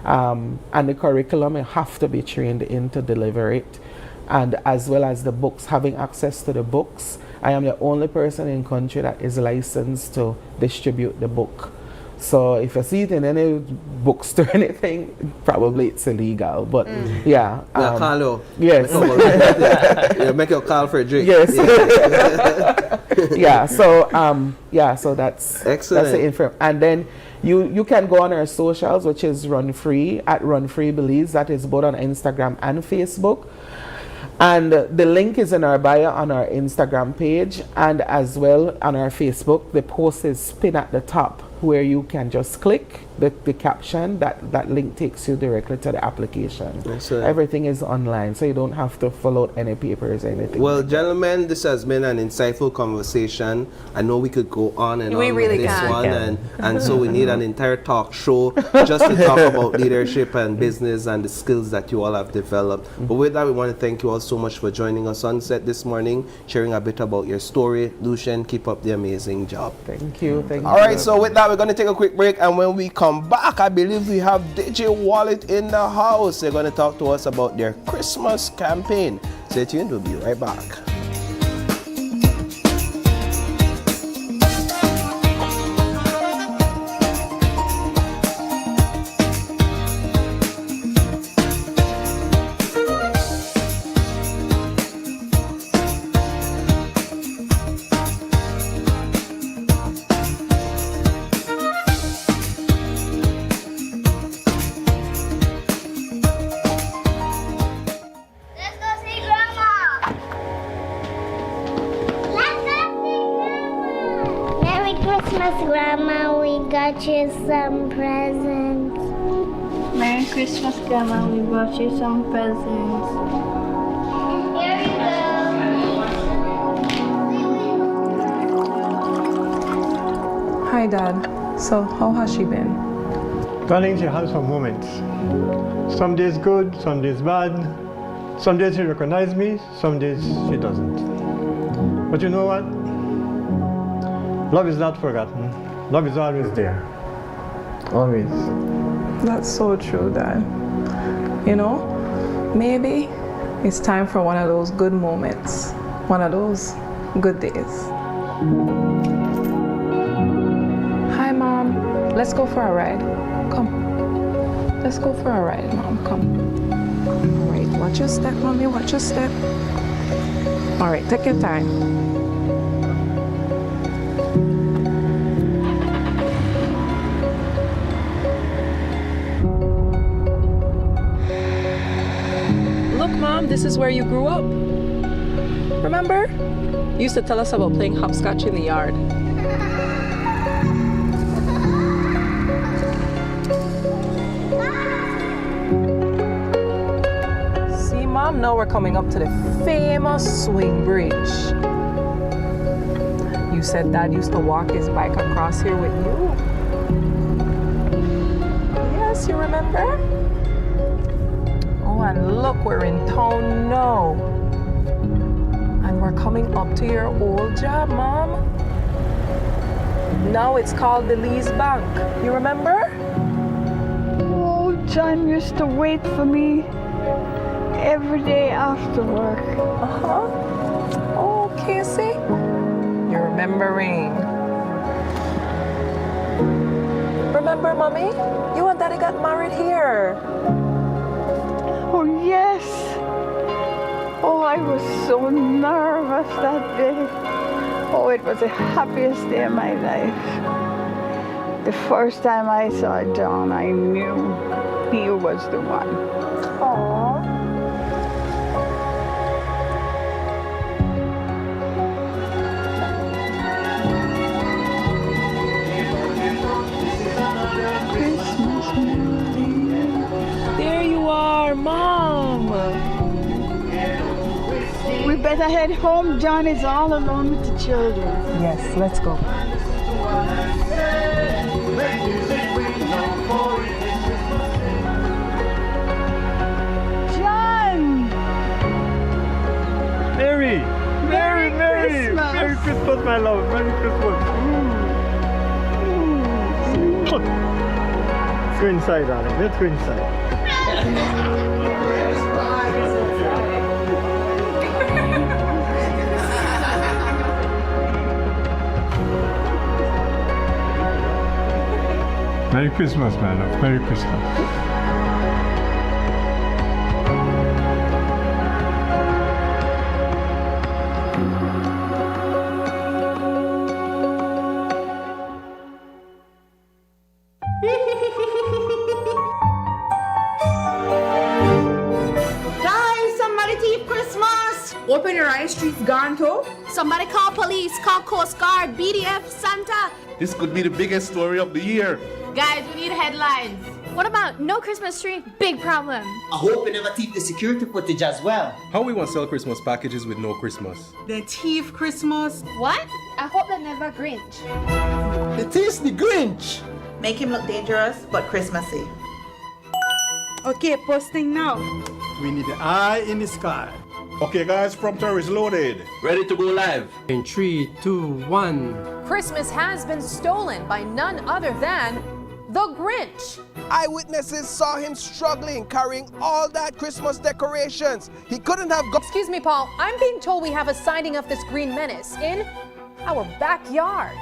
And the curriculum, you have to be trained in to deliver it. And as well as the books, having access to the books. I am the only person in country that is licensed to distribute the book. So if you see it in any bookstore or anything, probably it's illegal. But yeah. Carlo. Yes. Make your call for a drink. Yes. So that's excellent. That's the info. And then you can go on our socials, which is RunFree, at RunFree Belize. That is both on Instagram and Facebook. And the link is in our bio on our Instagram page, and as well on our Facebook. The post is pinned at the top, where you can just click the caption. That link takes you directly to the application. Excellent. Everything is online, so you don't have to fill out any papers or anything. Well, gentlemen, this has been an insightful conversation. I know we could go on and on with this one, and so we need an entire talk show just to talk about leadership and business and the skills that you all have developed. But with that, we want to thank you all so much for joining us on set this morning, sharing a bit about your story. Lucian, keep up the amazing job. Thank you. Thank you. All right, so with that, we're going to take a quick break, and when we come back, I believe we have DigiWallet in the house. They're going to talk to us about their Christmas campaign. Stay tuned, we'll be right back. brought you some presents. Merry Christmas, Grandma. We brought you some presents. Here you go. Hi, Dad. So, how has she been? Darling, she has some moments. Some days good, some days bad. Some days she recognizes me, some days she doesn't. But you know what? Love is not forgotten. Love is always there. Always. That's so true, Dad. You know, maybe it's time for one of those good moments, one of those good days. Hi, Mom. Let's go for a ride. Come. Let's go for a ride, Mom. Come. All right, watch your step, Mommy. Watch your step. All right, take your time. Look, Mom, this is where you grew up. Remember? You used to tell us about playing hopscotch in the yard. See, Mom, now we're coming up to the famous swing bridge. You said Dad used to walk his bike across here with you. Yes, you remember? Oh, and look, we're in town now. And we're coming up to your old job, Mom. Now it's called the Lee's Bank. You remember? Oh, John used to wait for me every day after work. Oh, Casey. You're remembering. Remember, Mommy? You and Daddy got married here. Oh, yes. Oh, I was so nervous that day. Oh, it was the happiest day of my life. The first time I saw John, I knew he was the one. Aww. There you are, Mom. We better head home. John is all alone with the children. Yes, let's go. John! Mary! Merry Mary! Christmas! Merry Christmas, my love! Merry Christmas! Let's go inside, darling. Let's go inside. Merry Christmas, my love. Merry Christmas. Guys, somebody thief Christmas! Open your eyes, streets gone too. Somebody call police, call Coast Guard, BDF, Santa. This could be the biggest story of the year. Guys, we need headlines. What about no Christmas tree? Big problem. I hope we never thief the security footage as well. How we want to sell Christmas packages with no Christmas? The thief Christmas. What? I hope they never Grinch. It is the Grinch. Make him look dangerous, but Christmassy. Okay, posting now. We need the eye in the sky. Okay, guys, prompter is loaded. Ready to go live. In 3, 2, 1. Christmas has been stolen by none other than the Grinch. Eyewitnesses saw him struggling, carrying all that Christmas decorations. He couldn't have gone. Excuse me, Paul. I'm being told we have a sighting of this green menace in our backyard.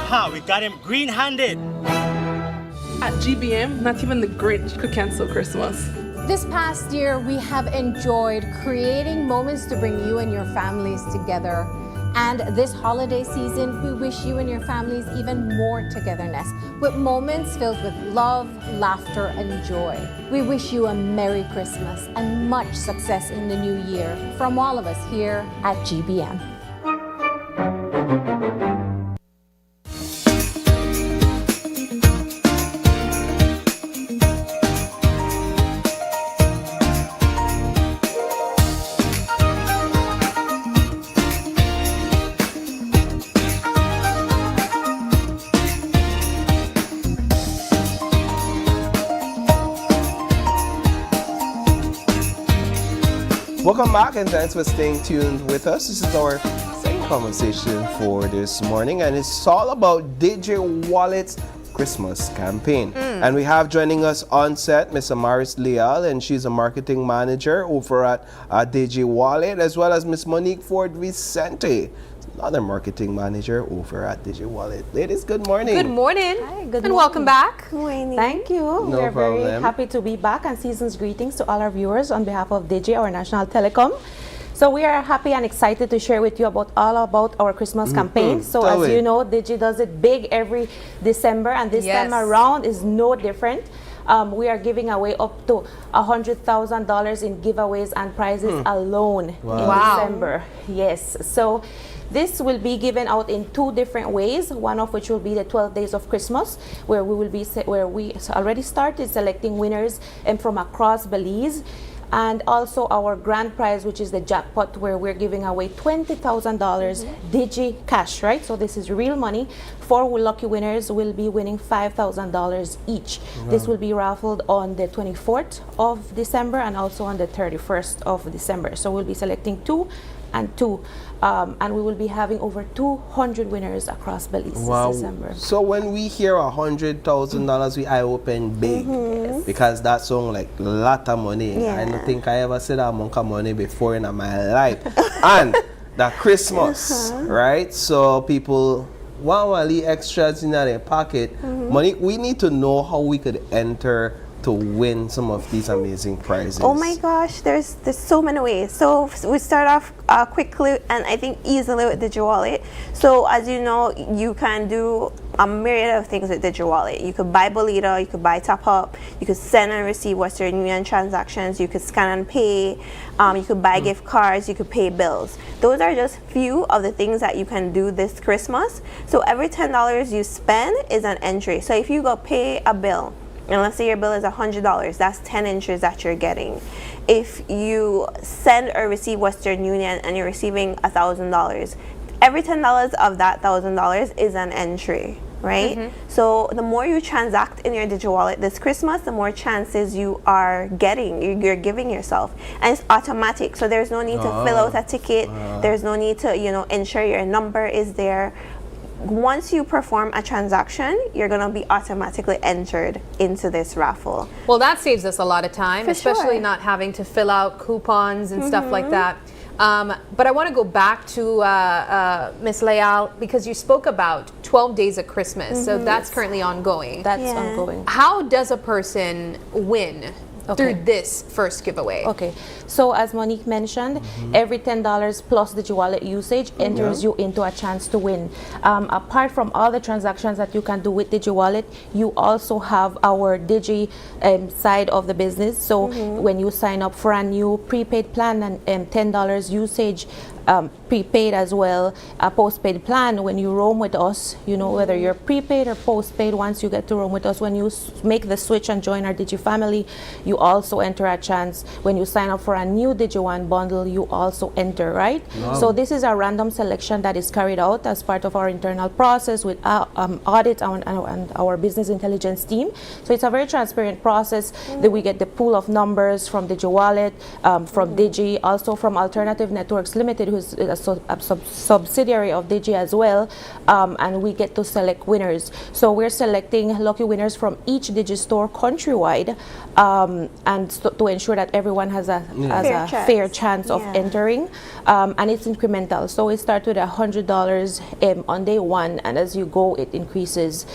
Ha, we got him green-handed. At GBM, not even the Grinch could cancel Christmas. This past year, we have enjoyed creating moments to bring you and your families together. And this holiday season, we wish you and your families even more togetherness, with moments filled with love, laughter, and joy. We wish you a Merry Christmas and much success in the new year from all of us here at GBM. Welcome back and thanks for staying tuned with us. This is our second conversation for this morning and it's all about DigiWallet's Christmas campaign. And we have joining us on set Miss Amaris Leal, and she's a marketing manager over at DigiWallet, as well as Miss Monique Ford Vicente, another marketing manager over at DigiWallet. Ladies, good morning. Good morning. Hi, good and morning. welcome back. Thank you. No We're very problem. happy to be back, and season's greetings to all our viewers on behalf of Digi, our national telecom. So we are happy and excited to share with you about our Christmas campaign. So Tell as me. you know, Digi does it big every December, and this time around is no different. We are giving away up to $100,000 in giveaways and prizes alone in December. Yes. So this will be given out in 2 different ways, one of which will be the 12 days of Christmas, where we already started selecting winners from across Belize, and also our grand prize, which is the jackpot, where we're giving away $20,000 Digi cash, right? So this is real money. 4 lucky winners will be winning $5,000 each. This will be raffled on the 24th of December and also on the 31st of December. So we'll be selecting 2 and 2. And we will be having over 200 winners across Belize this December. So when we hear $100,000, we eye open big because that sounds like a lot of money. I don't think I ever said that amount of money before in my life. And that Christmas, right? So people want a little extras in their pocket. Money. We need to know how we could enter to win some of these amazing prizes. Oh my gosh, there's so many ways. So we start off quickly and I think easily with DigiWallet. So as you know, you can do a myriad of things with DigiWallet. You could buy Bolita, you could buy Top Up, you could send and receive Western Union transactions, you could scan and pay, you could buy gift cards, you could pay bills. Those are just few of the things that you can do this Christmas. So every $10 you spend is an entry. So if you go pay a bill, and let's say your bill is $100, that's 10 entries that you're getting. If you send or receive Western Union and you're receiving $1,000, every $10 of that $1,000 is an entry, right? So the more you transact in your DigiWallet this Christmas, the more chances you are getting, you're giving yourself. And it's automatic, so there's no need to fill out a ticket. There's no need to, ensure your number is there. Once you perform a transaction, you're going to be automatically entered into this raffle. Well, that saves us a lot of time, For especially sure. not having to fill out coupons and stuff like that. But I want to go back to Ms. Leal, because you spoke about 12 days of Christmas. So that's currently ongoing. That's ongoing. How does a person win through this first giveaway? Okay, so as Monique mentioned, every $10 plus DigiWallet usage enters you into a chance to win. Apart from all the transactions that you can do with DigiWallet, you also have our Digi side of the business. So when you sign up for a new prepaid plan and $10 usage, prepaid as well, a postpaid plan, when you roam with us, whether you're prepaid or postpaid, once you get to roam with us, when you make the switch and join our Digi family, you also enter a chance. When you sign up for a new Digi1 bundle, you also enter, right? So this is a random selection that is carried out as part of our internal process with audit and our business intelligence team. So it's a very transparent process that we get the pool of numbers from DigiWallet, from Digi, also from Alternative Networks Limited, who's a subsidiary of Digi as well, and we get to select winners. So we're selecting lucky winners from each Digi store countrywide, and to ensure that everyone has a fair chance of entering, and it's incremental. So it starts with $100 on day 1, and as you go, it increases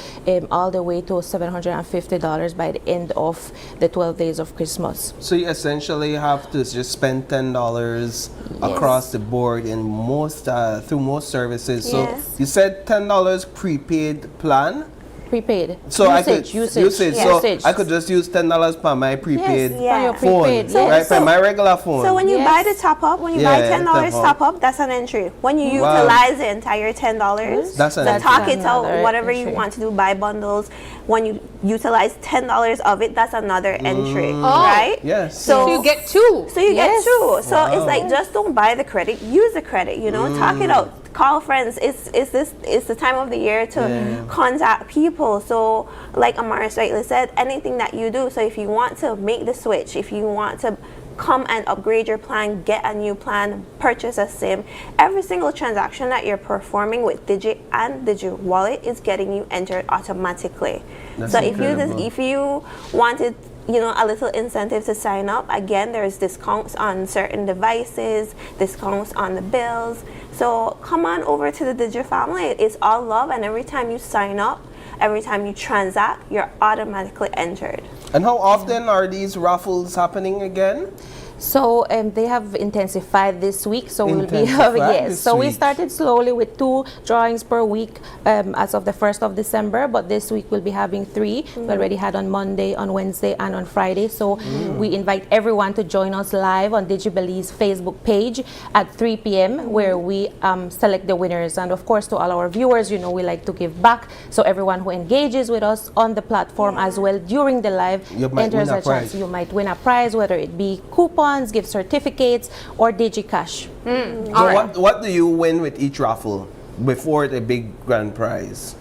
all the way to $750 by the end of the 12 days of Christmas. So you essentially have to just spend $10 across the board in most through most services. So you said $10 prepaid plan. Prepaid. So usage. So I could just use $10 per my prepaid phone, prepaid, right? Per my regular phone. So when you buy the top up, when you buy $10 top up, that's an entry. When you utilize the entire $10, that's an entry. Talk it out, whatever you want to do, buy bundles. When you utilize $10 of it, that's another entry, right? Yes. So you get 2. So you get 2. So it's like, just don't buy the credit, use the credit. Talk it out. Call friends. It's the time of the year to contact people. So like Amaris rightly said, anything that you do. So if you want to make the switch, if you want to come and upgrade your plan, get a new plan, purchase a SIM. Every single transaction that you're performing with Digi and DigiWallet is getting you entered automatically. That's so incredible. if you wanted a little incentive to sign up, again, there's discounts on certain devices, discounts on the bills. So come on over to the Digi family. It's all love, and every time you sign up, every time you transact, you're automatically entered. And how often are these raffles happening again? So they have intensified this week. So we'll be Intensified yes. this So we week. started slowly with 2 drawings per week as of the 1st of December. But this week we'll be having 3. We already had on Monday, on Wednesday, and on Friday. So we invite everyone to join us live on DigiBelly's Facebook page at 3 p.m. where we select the winners. And of course, to all our viewers, we like to give back. So everyone who engages with us on the platform as well during the live You might enters win a a chance. prize. You might win a prize, whether it be coupons, gift certificates, or DigiCash. So what do you win with each raffle before the big grand prize?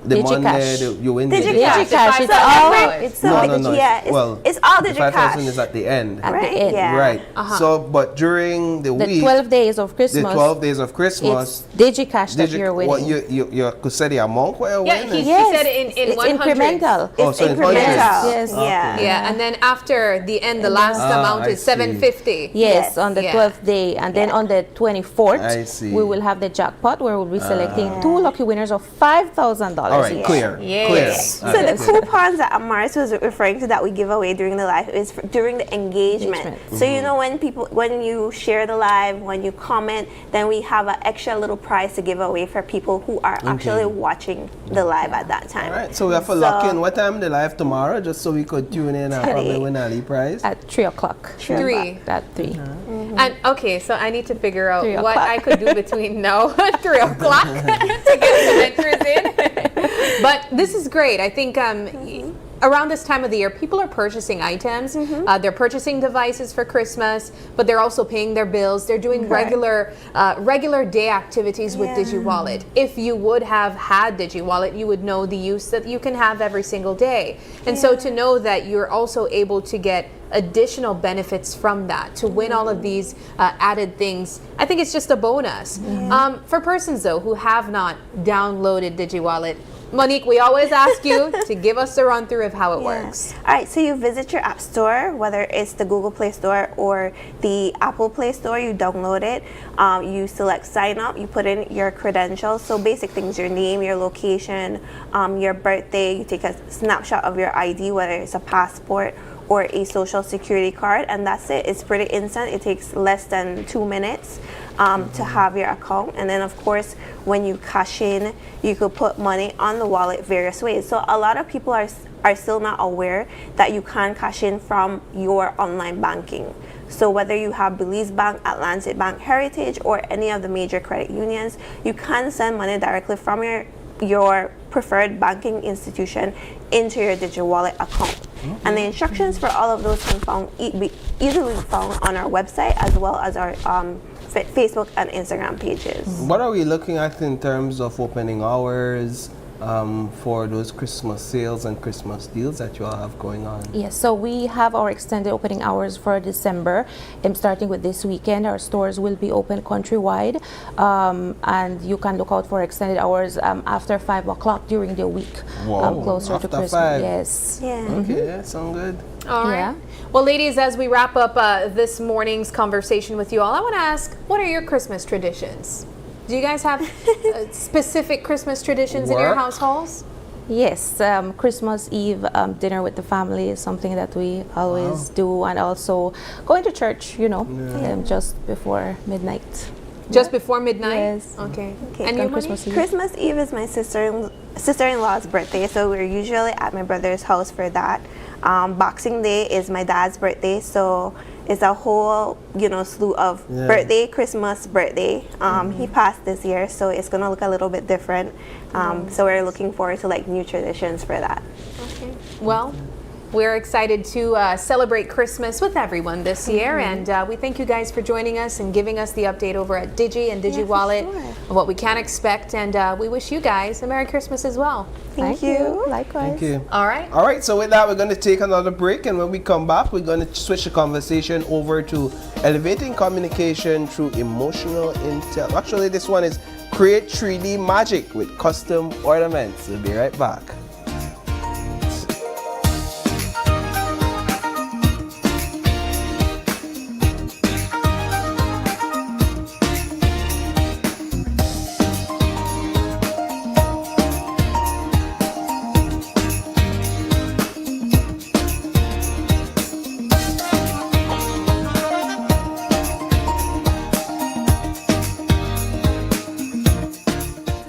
The DigiCash. money you win. DigiCash. It's So all. it's so No. yeah, it's all the 5,000 DigiCash. is at the end. At the end. Yeah. Right. So, but during the The week, 12 days of Christmas. the 12 days of Christmas, It's DigiCash that you're winning. What you could say the amount where you Yeah, win? he Yes. said it in It's 100. incremental. Oh, It's so in incremental. hundreds. Yes. Yeah. Yeah, and then after the end, the last amount I is see. 750. Yes, on the Yeah. 12th day. And then on the 24th, I see. we will have the jackpot where we'll be selecting 2 lucky winners of $5,000. All right, each. clear. Yes. Clear. So the coupons that Amaris was referring to that we give away during the live is during the engagement. So when you share the live, when you comment, then we have an extra little prize to give away for people who are actually watching the live at that time. All right, so we have to lock in. What time the live tomorrow, just so we could tune in and probably win a prize? At 3 o'clock. 3. At 3. And okay, so I need to figure out 3 what o'clock. I could do between now and 3 o'clock to get some entries in. But this is great. I think around this time of the year, people are purchasing items. They're purchasing devices for Christmas, but they're also paying their bills. They're doing regular day activities with DigiWallet. If you would have had DigiWallet, you would know the use that you can have every single day. And so to know that you're also able to get additional benefits from that, to win all of these added things, I think it's just a bonus. For persons though who have not downloaded DigiWallet, Monique, we always ask you to give us a run through of how it works. All right, so you visit your app store, whether it's the Google Play Store or the Apple Play Store, you download it, you select sign up, you put in your credentials, so basic things, your name, your location, your birthday, you take a snapshot of your ID, whether it's a passport or a social security card, and that's it. It's pretty instant. It takes less than 2 minutes to have your account. And then of course, when you cash in, you could put money on the wallet various ways. So a lot of people are still not aware that you can cash in from your online banking. So whether you have Belize Bank, Atlantic Bank, Heritage, or any of the major credit unions, you can send money directly from your preferred banking institution into your DigiWallet account. And the instructions for all of those can be easily found on our website as well as our Facebook and Instagram pages. What are we looking at in terms of opening hours for those Christmas sales and Christmas deals that you all have going on? Yes, so we have our extended opening hours for December. Starting with this weekend, our stores will be open countrywide, and you can look out for extended hours after 5 o'clock during the week, closer after to Christmas. 5. Yes. Yeah. Okay, that sounds good. All right. Well, ladies, as we wrap up this morning's conversation with you all, I want to ask, what are your Christmas traditions? Do you guys have specific Christmas traditions in your households? Yes, Christmas Eve dinner with the family is something that we always do, and also going to church, just before midnight. Just before midnight? Yes. Okay. And you, Christmas Eve is my sister-in-law's birthday, so we're usually at my brother's house for that. Boxing Day is my dad's birthday, so it's a whole slew of birthday, Christmas, birthday. He passed this year, so it's gonna look a little bit different. So we're looking forward to new traditions for that. Okay. Well, We're excited to celebrate Christmas with everyone this year, and we thank you guys for joining us and giving us the update over at Digi and DigiWallet of what we can expect, and we wish you guys a Merry Christmas as well. Thank you. Likewise. Thank you. All right. All right, so with that, we're going to take another break, and when we come back, we're going to switch the conversation over to elevating communication through emotional intel. Actually, this one is Create 3D Magic with Custom Ornaments. We'll be right back.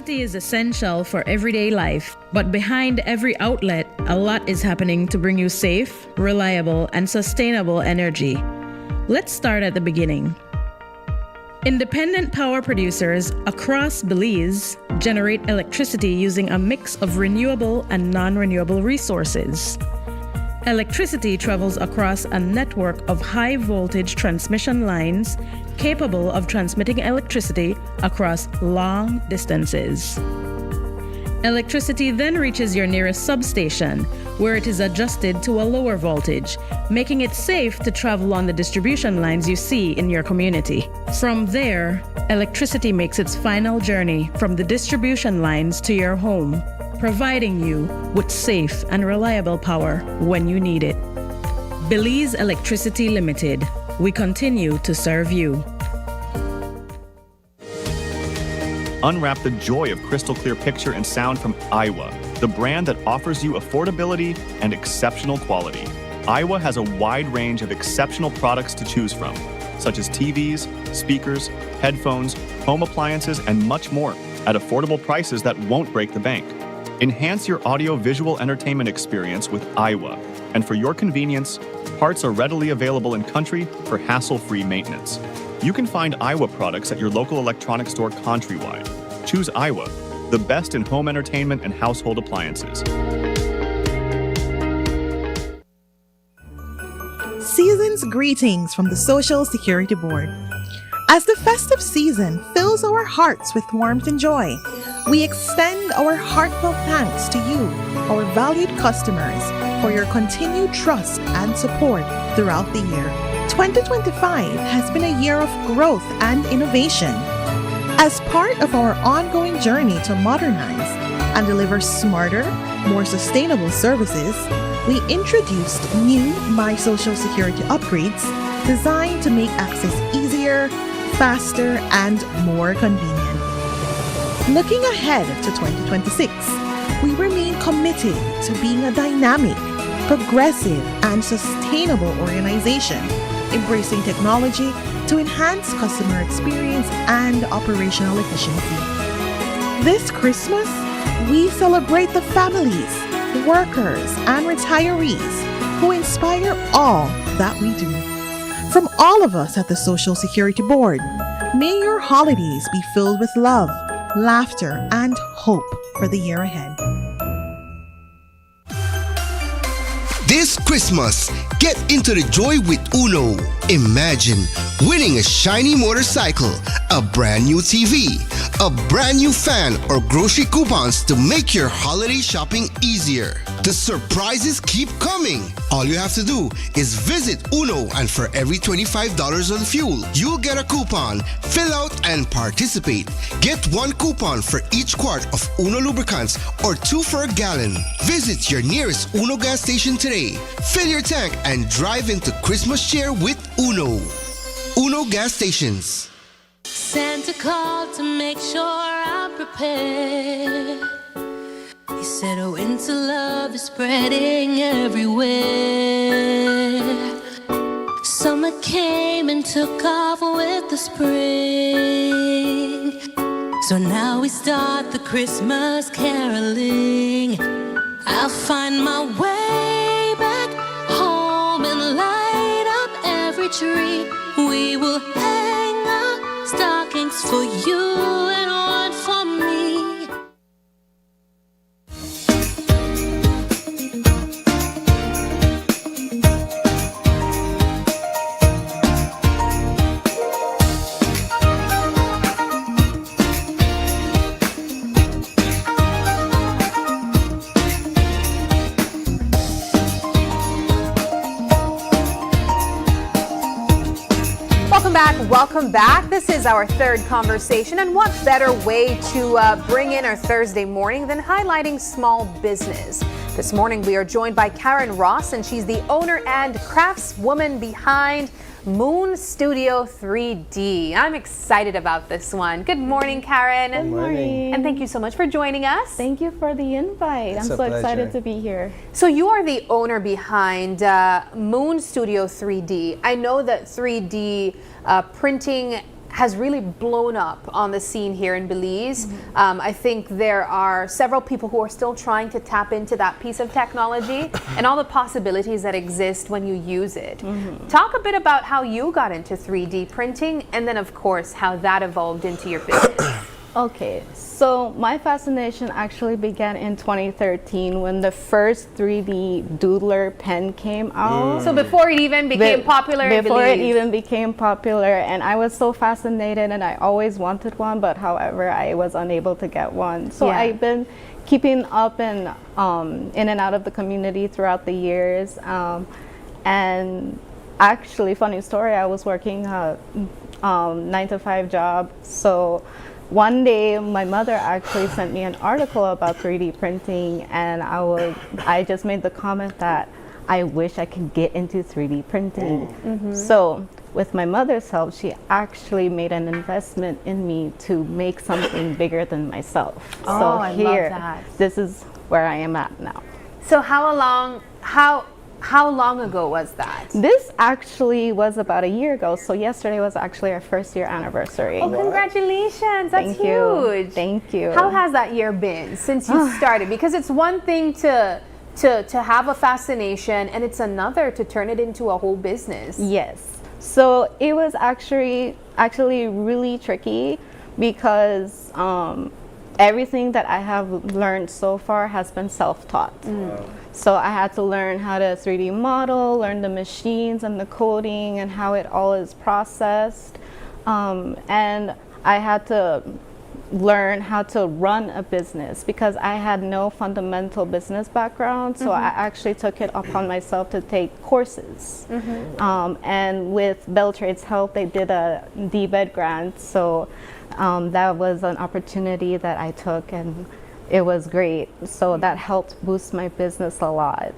Is essential for everyday life, but behind every outlet, a lot is happening to bring you safe, reliable, and sustainable energy. Let's start at the beginning. Independent power producers across Belize generate electricity using a mix of renewable and non-renewable resources. Electricity travels across a network of high-voltage transmission lines capable of transmitting electricity across long distances. Electricity then reaches your nearest substation, where it is adjusted to a lower voltage, making it safe to travel on the distribution lines you see in your community. From there, electricity makes its final journey from the distribution lines to your home, providing you with safe and reliable power when you need it. Belize Electricity Limited. We continue to serve you. Unwrap the joy of crystal clear picture and sound from Iowa, the brand that offers you affordability and exceptional quality. Iowa has a wide range of exceptional products to choose from, such as TVs, speakers, headphones, home appliances, and much more at affordable prices that won't break the bank. Enhance your audio-visual entertainment experience with Iowa, and for your convenience, parts are readily available in country for hassle-free maintenance. You can find Iowa products at your local electronics store countrywide. Choose Iowa, the best in home entertainment and household appliances. Season's greetings from the Social Security Board. As the festive season fills our hearts with warmth and joy, we extend our heartfelt thanks to you, our valued customers, for your continued trust and support throughout the year. 2025 has been a year of growth and innovation. As part of our ongoing journey to modernize and deliver smarter, more sustainable services, we introduced new My Social Security upgrades designed to make access easier, faster, and more convenient. Looking ahead to 2026, we remain committed to being a dynamic, progressive, and sustainable organization, embracing technology to enhance customer experience and operational efficiency. This Christmas, we celebrate the families, workers, and retirees who inspire all that we do. From all of us at the Social Security Board, may your holidays be filled with love, laughter, and hope for the year ahead. This Christmas, get into the joy with Uno. Imagine winning a shiny motorcycle, a brand new TV, a brand new fan, or grocery coupons to make your holiday shopping easier. The surprises keep coming. All you have to do is visit Uno, and for every $25 on fuel, you'll get a coupon. Fill out and participate. Get one coupon for each quart of Uno lubricants or 2 for a gallon. Visit your nearest Uno gas station today. Fill your tank and drive into Christmas cheer with Uno. Uno gas stations. Santa called to make sure I'm prepared. He said, oh, winter love is spreading everywhere. Summer came and took off with the spring. So now we start the Christmas caroling. I'll find my way back home and light up every tree. We will hang up stockings for you and one for me. welcome back. This is our third conversation, and what better way to bring in our Thursday morning than highlighting small business? This morning we are joined by Karen Ross, and she's the owner and craftswoman behind Moon Studio 3D. I'm excited about this one. Good morning, Karen. Good morning. And thank you so much for joining us. Thank you for the invite. It's I'm a so excited pleasure. to be here. So you are the owner behind Moon Studio 3D. I know that 3D printing has really blown up on the scene here in Belize. I think there are several people who are still trying to tap into that piece of technology and all the possibilities that exist when you use it. Talk a bit about how you got into 3D printing, and then of course how that evolved into your business. Okay, so my fascination actually began in 2013 when the first 3D doodler pen came out. So before it even became popular in Before it Belize. even became popular, and I was so fascinated, and I always wanted one, but however, I was unable to get one. So Yeah. I've been keeping up and in and out of the community throughout the years. And actually, funny story, I was working a 9-to-5 job. So one day, my mother actually sent me an article about 3D printing, and I just made the comment that I wish I could get into 3D printing. So with my mother's help, she actually made an investment in me to make something bigger than myself. So I love here, that. this is where I am at now. So how long ago was that? This actually was about a year ago. So yesterday was actually our first year anniversary. Oh, congratulations. That's Thank you. huge. Thank you. How has that year been since you started? Because it's one thing to have a fascination, and it's another to turn it into a whole business. Yes. So it was actually really tricky because everything that I have learned so far has been self-taught. So I had to learn how to 3D model, learn the machines and the coding and how it all is processed. And I had to learn how to run a business because I had no fundamental business background. So I actually took it upon myself to take courses. And with Beltrade's help, they did a DBED grant. So that was an opportunity that I took, and it was great. So that helped boost my business a lot.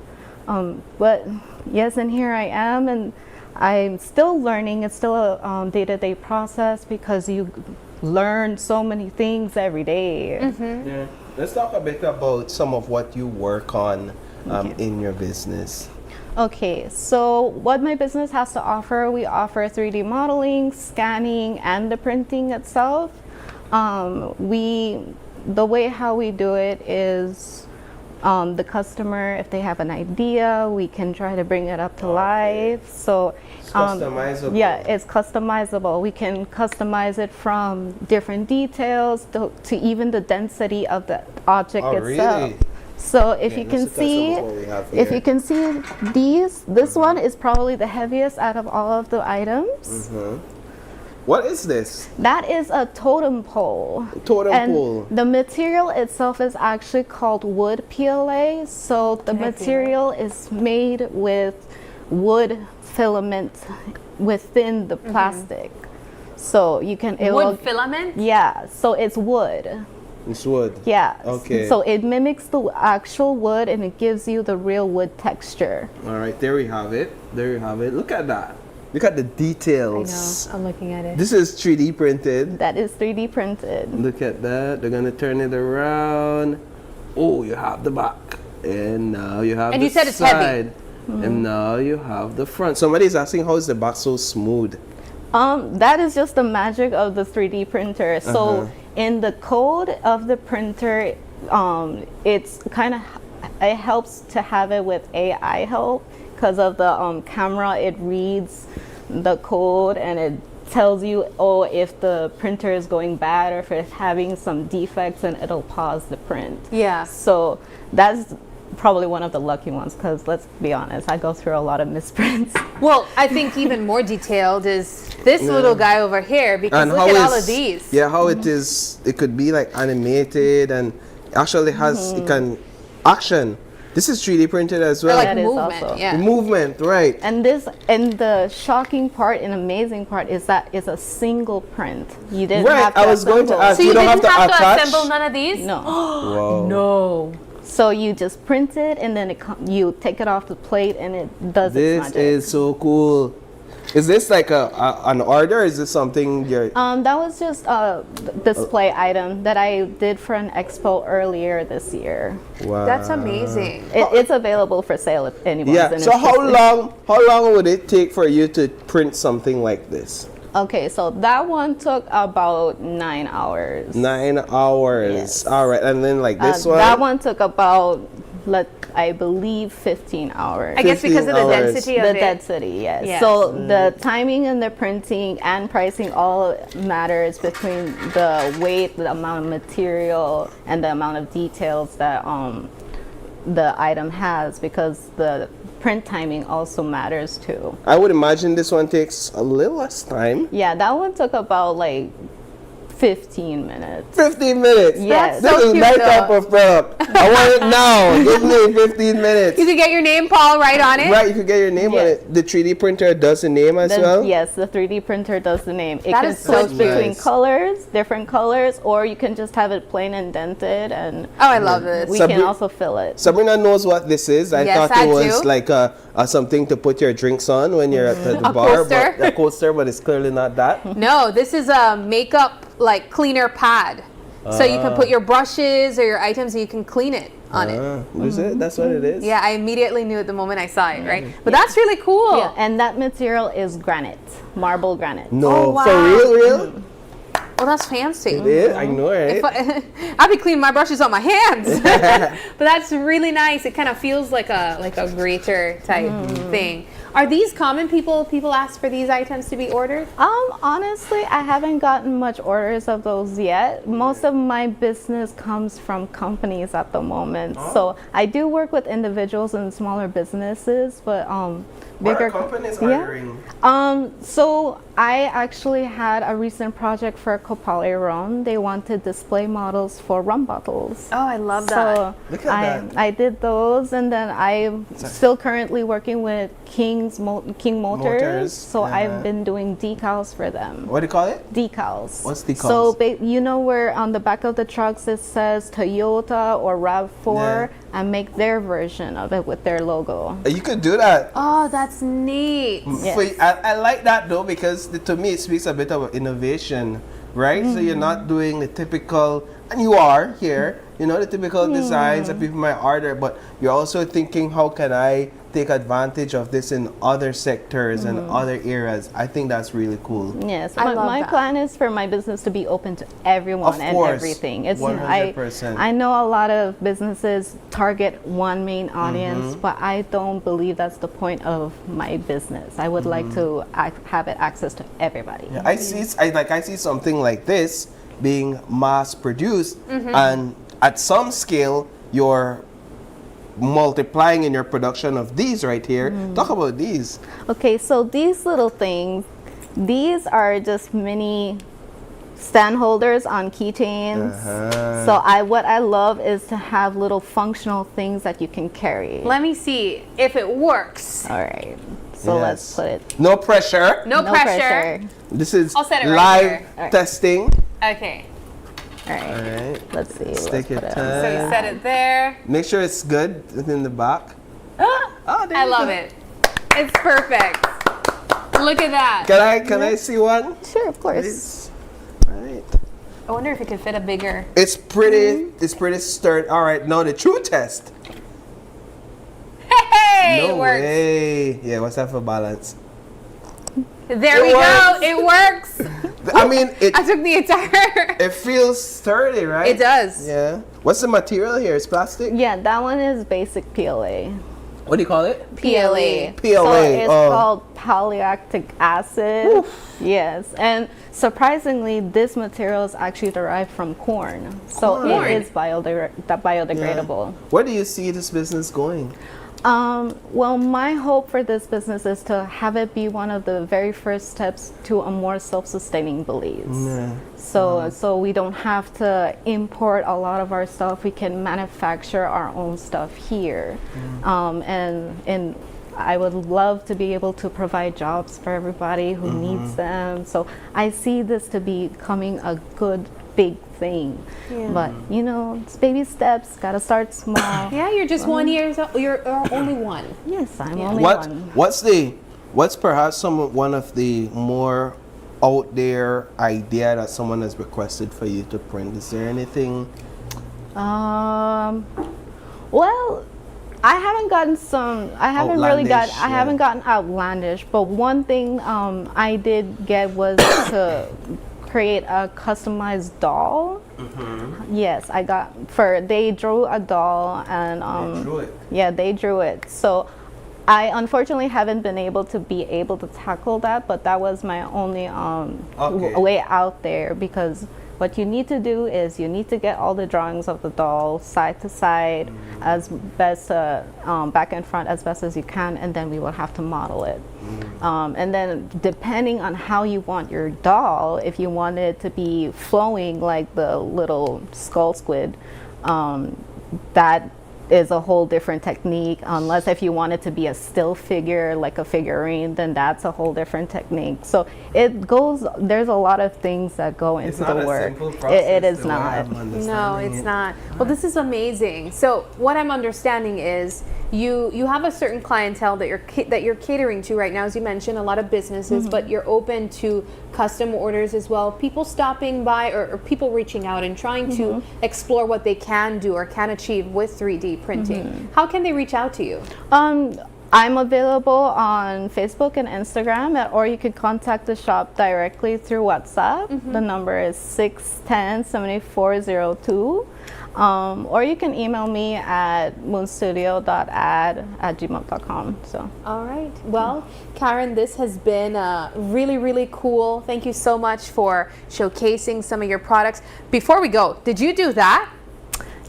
But yes, and here I am, and I'm still learning. It's still a day-to-day process because you learn so many things every day. Yeah. Let's talk a bit about some of what you work on in your business. Okay, so what my business has to offer, we offer 3D modeling, scanning, and the printing itself. The way how we do it is the customer, if they have an idea, we can try to bring it up to life. So It's customizable. yeah, it's customizable. We can customize it from different details to even the density of the object itself. Really? So if Okay, you can let's look at some see, of what we have if here. you can see this one is probably the heaviest out of all of the items. What is this? That is a totem pole. Totem And pole. the material itself is actually called wood PLA. So the material is made with wood filament within the plastic. So you can Wood filament? Yeah. So it's wood. It's wood. Yeah. Okay. So it mimics the actual wood, and it gives you the real wood texture. All right, there we have it. There you have it. Look at that. Look at the details. I'm looking at it. This is 3D printed. That is 3D printed. Look at that. They're gonna turn it around. Oh, you have the back, and now you have And the you said it's side. heavy. And now you have the front. Somebody's asking, how is the back so smooth? That is just the magic of the 3D printer. So in the code of the printer, it's kind of, it helps to have it with AI help because of the camera. It reads the code and it tells you, oh, if the printer is going bad or if it's having some defects, and it'll pause the print. Yeah. So that's probably one of the lucky ones because let's be honest, I go through a lot of misprints. Well, I think even more detailed is this little guy over here, because look at all of these. Yeah, how it is. It could be like animated, and actually has it can action. This is 3D printed as well. Like That is movement, also. yeah. Movement, right. And the shocking part and amazing part is that it's a single print. You didn't Right, have to I was going to assemble. ask, So you you don't didn't have to attach? assemble none of these? No. Whoa. No. So you just print it and then you take it off the plate and it does its This magic. is so cool. Is this like an order? Or is this something you're... That was just a display item that I did for an expo earlier this year. Wow. That's amazing. It's available for sale if anyone's Yeah. interested. So how long would it take for you to print something like this? Okay, so that one took about 9 hours. 9 hours. Yes. All right. And then like this one? That one took about, I believe, 15 hours. I guess because of the 15 hours. density of The it. density, yes. Yes. So the timing and the printing and pricing all matters between the weight, the amount of material, and the amount of details that the item has, because the print timing also matters too. I would imagine this one takes a little less time. Yeah, that one took about like 15 minutes. 15 minutes? Yes. This so is cute, my though. type of Philip. I want it now. Give me 15 minutes. You could get your name, Paul, right on it. Right, you could get your name on Yes. it. The 3D printer does the name as well? Yes, the 3D printer does the name. It That can is so switch between nice. colors, different colors, or you can just have it plain indented, and Oh, I love this. we Sabri- can also fill it. Sabrina knows what this is. I Yes, thought I it was do. like something to put your drinks on when you're at the A bar. coaster. But a coaster, but it's clearly not that. No, this is a makeup like cleaner pad. So you can put your brushes or your items and you can clean it on it. Is it? That's what it is? Yeah, I immediately knew it the moment I saw it, right? But that's really cool. Yeah, and that material is granite, marble granite. No, Oh, wow. for real? Well, that's fancy. It is? I know, right? If I'd be cleaning my brushes on my hands. But that's really nice. It kind of feels like a grater type thing. Are these common? People ask for these items to be ordered? Honestly, I haven't gotten much orders of those yet. Most of my business comes from companies at the moment. So I do work with individuals and smaller businesses, but bigger companies yeah. ordering? So I actually had a recent project for Copale Rum. They wanted display models for rum bottles. Oh, I love So that. Look at that. I did those, and then I'm still currently working with King Motors. So yeah. I've been doing decals for them. What do you call it? Decals. What's decals? So you know where on the back of the trucks it says Toyota or RAV4, Yeah. and make their version of it with their logo. You could do that. Oh, that's neat. Yes. I like that though, because to me it speaks a bit of innovation, right? So you're not doing the typical, and you are here, the typical designs that people might order, but you're also thinking, how can I take advantage of this in other sectors and other areas? I think that's really cool. Yes, I love my that. plan is for my business to be open to everyone Of and course, everything. 100%. I know a lot of businesses target one main audience, but I don't believe that's the point of my business. I would like to have it access to everybody. Yeah, I see something like this being mass produced, and at some scale you're multiplying in your production of these right here. Talk about these. Okay, so these little things, these are just mini stand holders on keychains. So what I love is to have little functional things that you can carry. Let me see if it works. All right, so Yes. let's put it. No pressure. No pressure. This is I'll set it right live here. All right. testing. Okay. All right, All right. let's see. Let's let's take your put it time. on. So you set it there. Make sure it's good in the back. There I you love go. it. It's perfect. Look at that. Can I see one? Sure, of course. Please. All right. I wonder if it could fit a bigger. It's pretty. It's pretty sturdy. All right. Now the true test. Hey, No it works. way. Yeah. What's that for balance? There It we works. go. It works. I mean, it. I took the entire. It feels sturdy, right? It does. Yeah. What's the material here? It's plastic. Yeah, that one is basic PLA. What do you call it? PLA. PLA. So it's oh. called polylactic acid. Yes, and surprisingly, this material is actually derived from corn. So Corn. it is biodegradable. Where do you see this business going? Well, my hope for this business is to have it be one of the very first steps to a more self-sustaining beliefs. So we don't have to import a lot of our stuff. We can manufacture our own stuff here. And I would love to be able to provide jobs for everybody who needs them. So I see this to be becoming a good, big thing. But you know, it's baby steps. Gotta start small. Yeah, you're just 1 year old. You're only one. Yes, I'm only one. What's perhaps one of the more out there idea that someone has requested for you to print? Is there anything? Well, I haven't gotten I haven't gotten outlandish, but one thing I did get was to create a customized doll. Yes, they drew a doll and they drew it. Yeah, they drew it. So I unfortunately haven't been able to tackle that, but that was my only way out there, because what you need to do is you need to get all the drawings of the doll side to side as best, back and front as best as you can, and then we will have to model it. And then depending on how you want your doll, if you want it to be flowing like the little skull squid, that is a whole different technique. Unless if you want it to be a still figure, like a figurine, then that's a whole different technique. So there's a lot of things that go into the work. It is not. No, it's not. Well, this is amazing. So what I'm understanding is you have a certain clientele that you're catering to right now, as you mentioned, a lot of businesses, but you're open to custom orders as well. People stopping by or people reaching out and trying to explore what they can do or can achieve with 3D printing. How can they reach out to you? I'm available on Facebook and Instagram, or you could contact the shop directly through WhatsApp. The number is 610-7402. Or you can email me at moonstudio.ad@gmail.com. So. All right. Well, Karen, this has been really, really cool. Thank you so much for showcasing some of your products. Before we go, did you do that?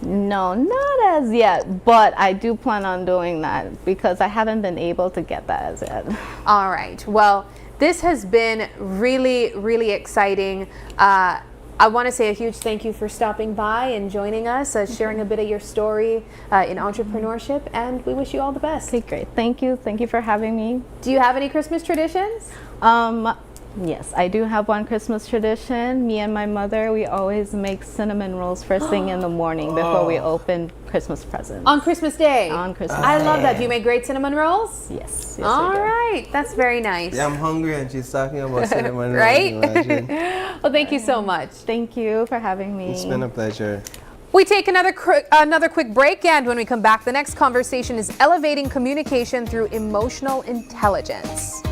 No, not as yet, but I do plan on doing that because I haven't been able to get that as yet. All right. Well, this has been really, really exciting. I want to say a huge thank you for stopping by and joining us, sharing a bit of your story in entrepreneurship, and we wish you all the best. Okay, great. Thank you. Thank you for having me. Do you have any Christmas traditions? Yes, I do have one Christmas tradition. Me and my mother, we always make cinnamon rolls first thing in the morning before we open Christmas presents. On Christmas Day? On Christmas I Day. love that. Do you make great cinnamon rolls? Yes. All right. That's very nice. Yeah, I'm hungry and she's talking about cinnamon rolls. Right? Well, thank you so much. Thank you for having me. It's been a pleasure. We take another quick break, and when we come back, the next conversation is elevating communication through emotional intelligence.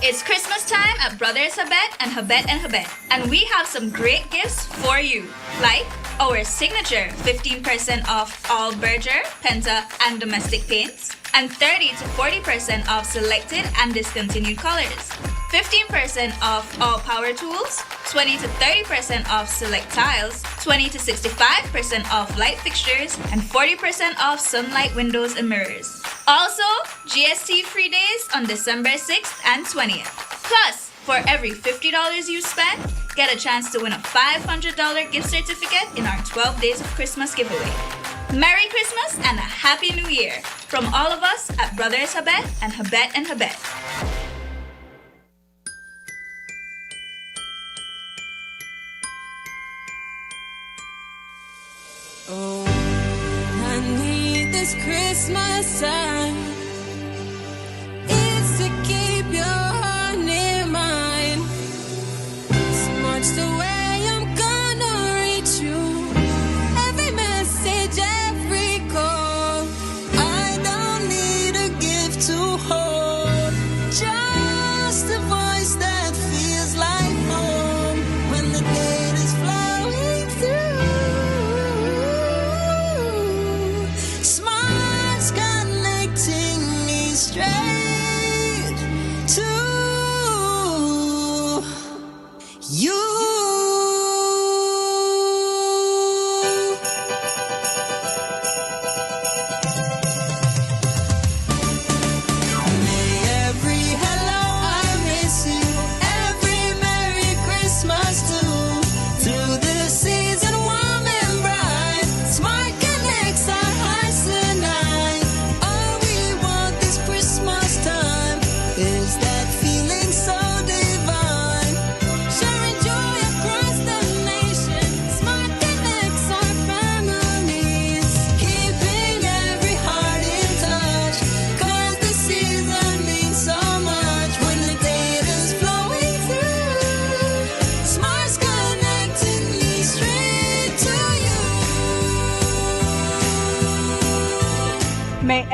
It's Christmas time at Brothers Habet and Habet, and we have some great gifts for you, like our signature 15% off all Berger, Penta, and domestic paints, and 30 to 40% off selected and discontinued colors, 15% off all power tools, 20 to 30% off select tiles, 20 to 65% off light fixtures, and 40% off sunlight windows and mirrors. Also, GST free days on December 6th and 20th. Plus, for every $50 you spend, get a chance to win a $500 gift certificate in our 12 Days of Christmas giveaway. Merry Christmas and a Happy New Year from all of us at Brothers Habet and Habet. Oh, I need this Christmas time. It's to keep your heart near mine. It's much the way I'm gonna reach you. Every message, every call. I don't need a gift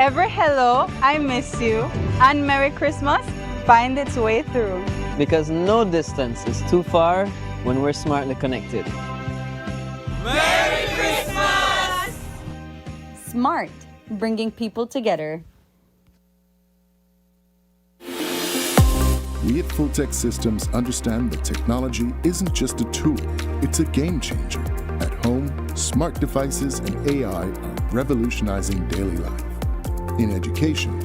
Every hello, I miss you, and Merry Christmas find its way through. Because no distance is too far when we're smartly connected. Merry Christmas! Smart, bringing people together. We at Fulltech Systems understand that technology isn't just a tool, it's a game changer. At home, smart devices and AI are revolutionizing daily life. In education,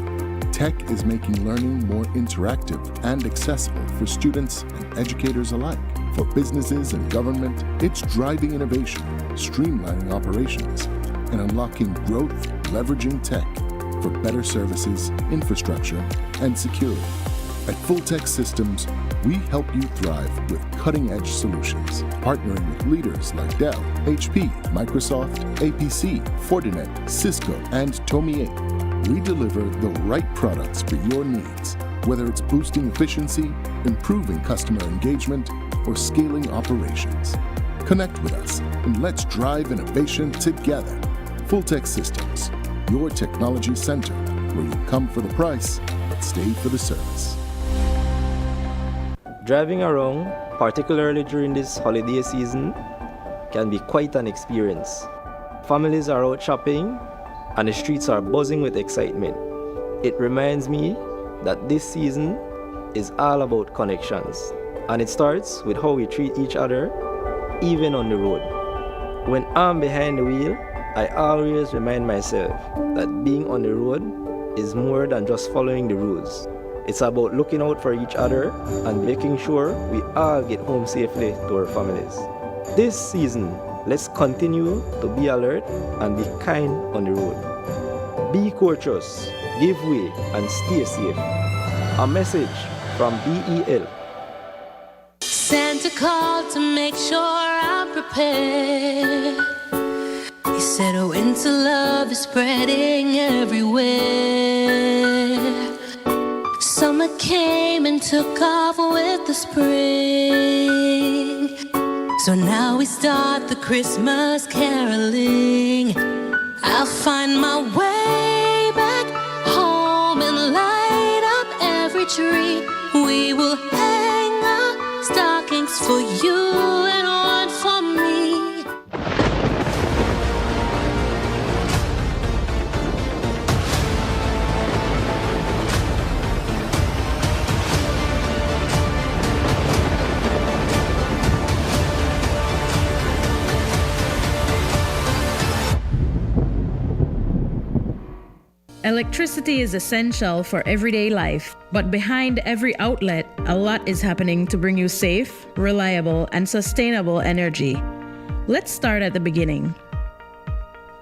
tech is making learning more interactive and accessible for students and educators alike. For businesses and government, it's driving innovation, streamlining operations, and unlocking growth, leveraging tech for better services, infrastructure, and security. At Fulltech Systems, we help you thrive with cutting-edge solutions, partnering with leaders like Dell, HP, Microsoft, APC, Fortinet, Cisco, and Tomy. We deliver the right products for your needs, whether it's boosting efficiency, improving customer engagement, or scaling operations. Connect with us and let's drive innovation together. Fulltech Systems, your technology center, where you come for the price, but stay for the service. Driving around, particularly during this holiday season, can be quite an experience. Families are out shopping, and the streets are buzzing with excitement. It reminds me that this season is all about connections, and it starts with how we treat each other, even on the road. When I'm behind the wheel, I always remind myself that being on the road is more than just following the rules. It's about looking out for each other and making sure we all get home safely to our families. This season, let's continue to be alert and be kind on the road. Be courteous, give way, and stay safe. A message from BEL. Santa called to make sure I'm prepared. He said, oh, winter love is spreading everywhere. Summer came and took off with the spring. So now we start the Christmas caroling. I'll find my way back home and light up every tree. We will hang up stockings for you and one for me. Electricity is essential for everyday life, but behind every outlet, a lot is happening to bring you safe, reliable, and sustainable energy. Let's start at the beginning.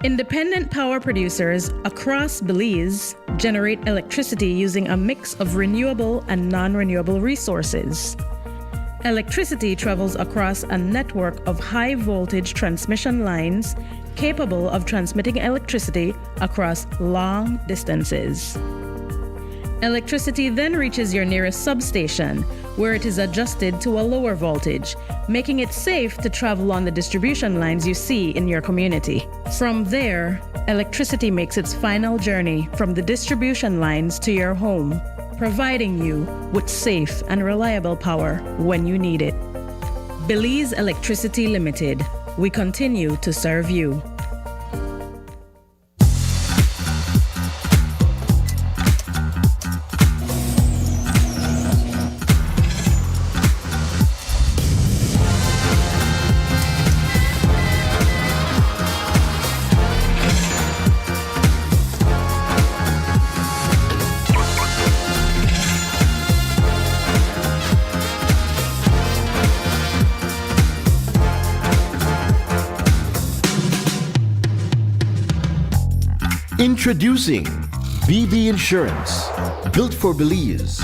Independent power producers across Belize generate electricity using a mix of renewable and non-renewable resources. Electricity travels across a network of high-voltage transmission lines capable of transmitting electricity across long distances. Electricity then reaches your nearest substation, where it is adjusted to a lower voltage, making it safe to travel on the distribution lines you see in your community. From there, electricity makes its final journey from the distribution lines to your home, providing you with safe and reliable power when you need it. Belize Electricity Limited. We continue to serve you. Introducing BB Insurance, built for Belize.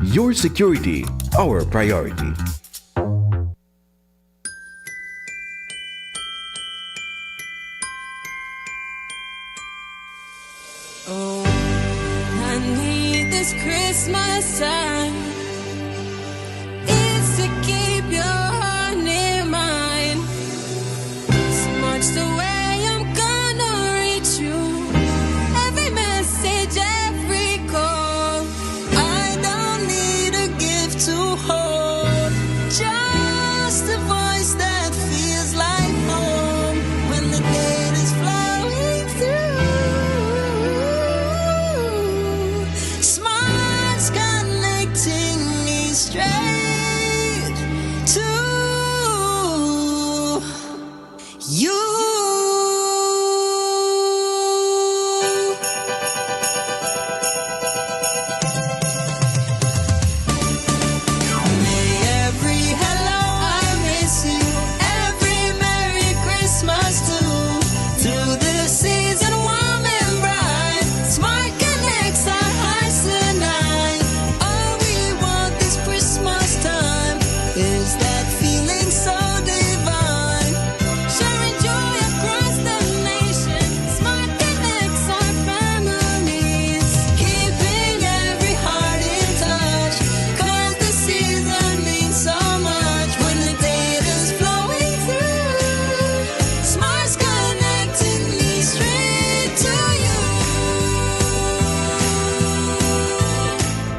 Your security, our priority. Oh, I need this Christmas time. It's to keep your heart near mine. It's much the way I'm gonna reach you. Every message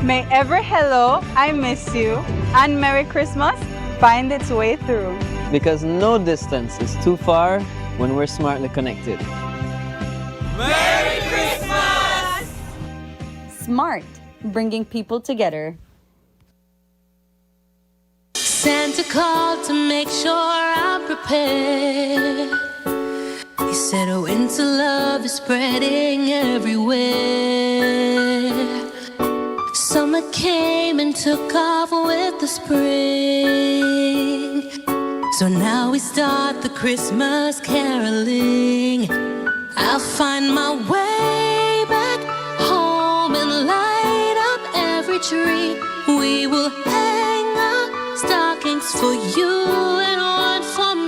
May every hello, I miss you, and Merry Christmas find its way through. Because no distance is too far when we're smartly connected. Merry Christmas! Smart, bringing people together. Santa called to make sure I'm prepared. He said, oh, winter love is spreading everywhere. Summer came and took off with the spring. So now we start the Christmas caroling. I'll find my way back home and light up every tree. We will hang up stockings for you and one for me.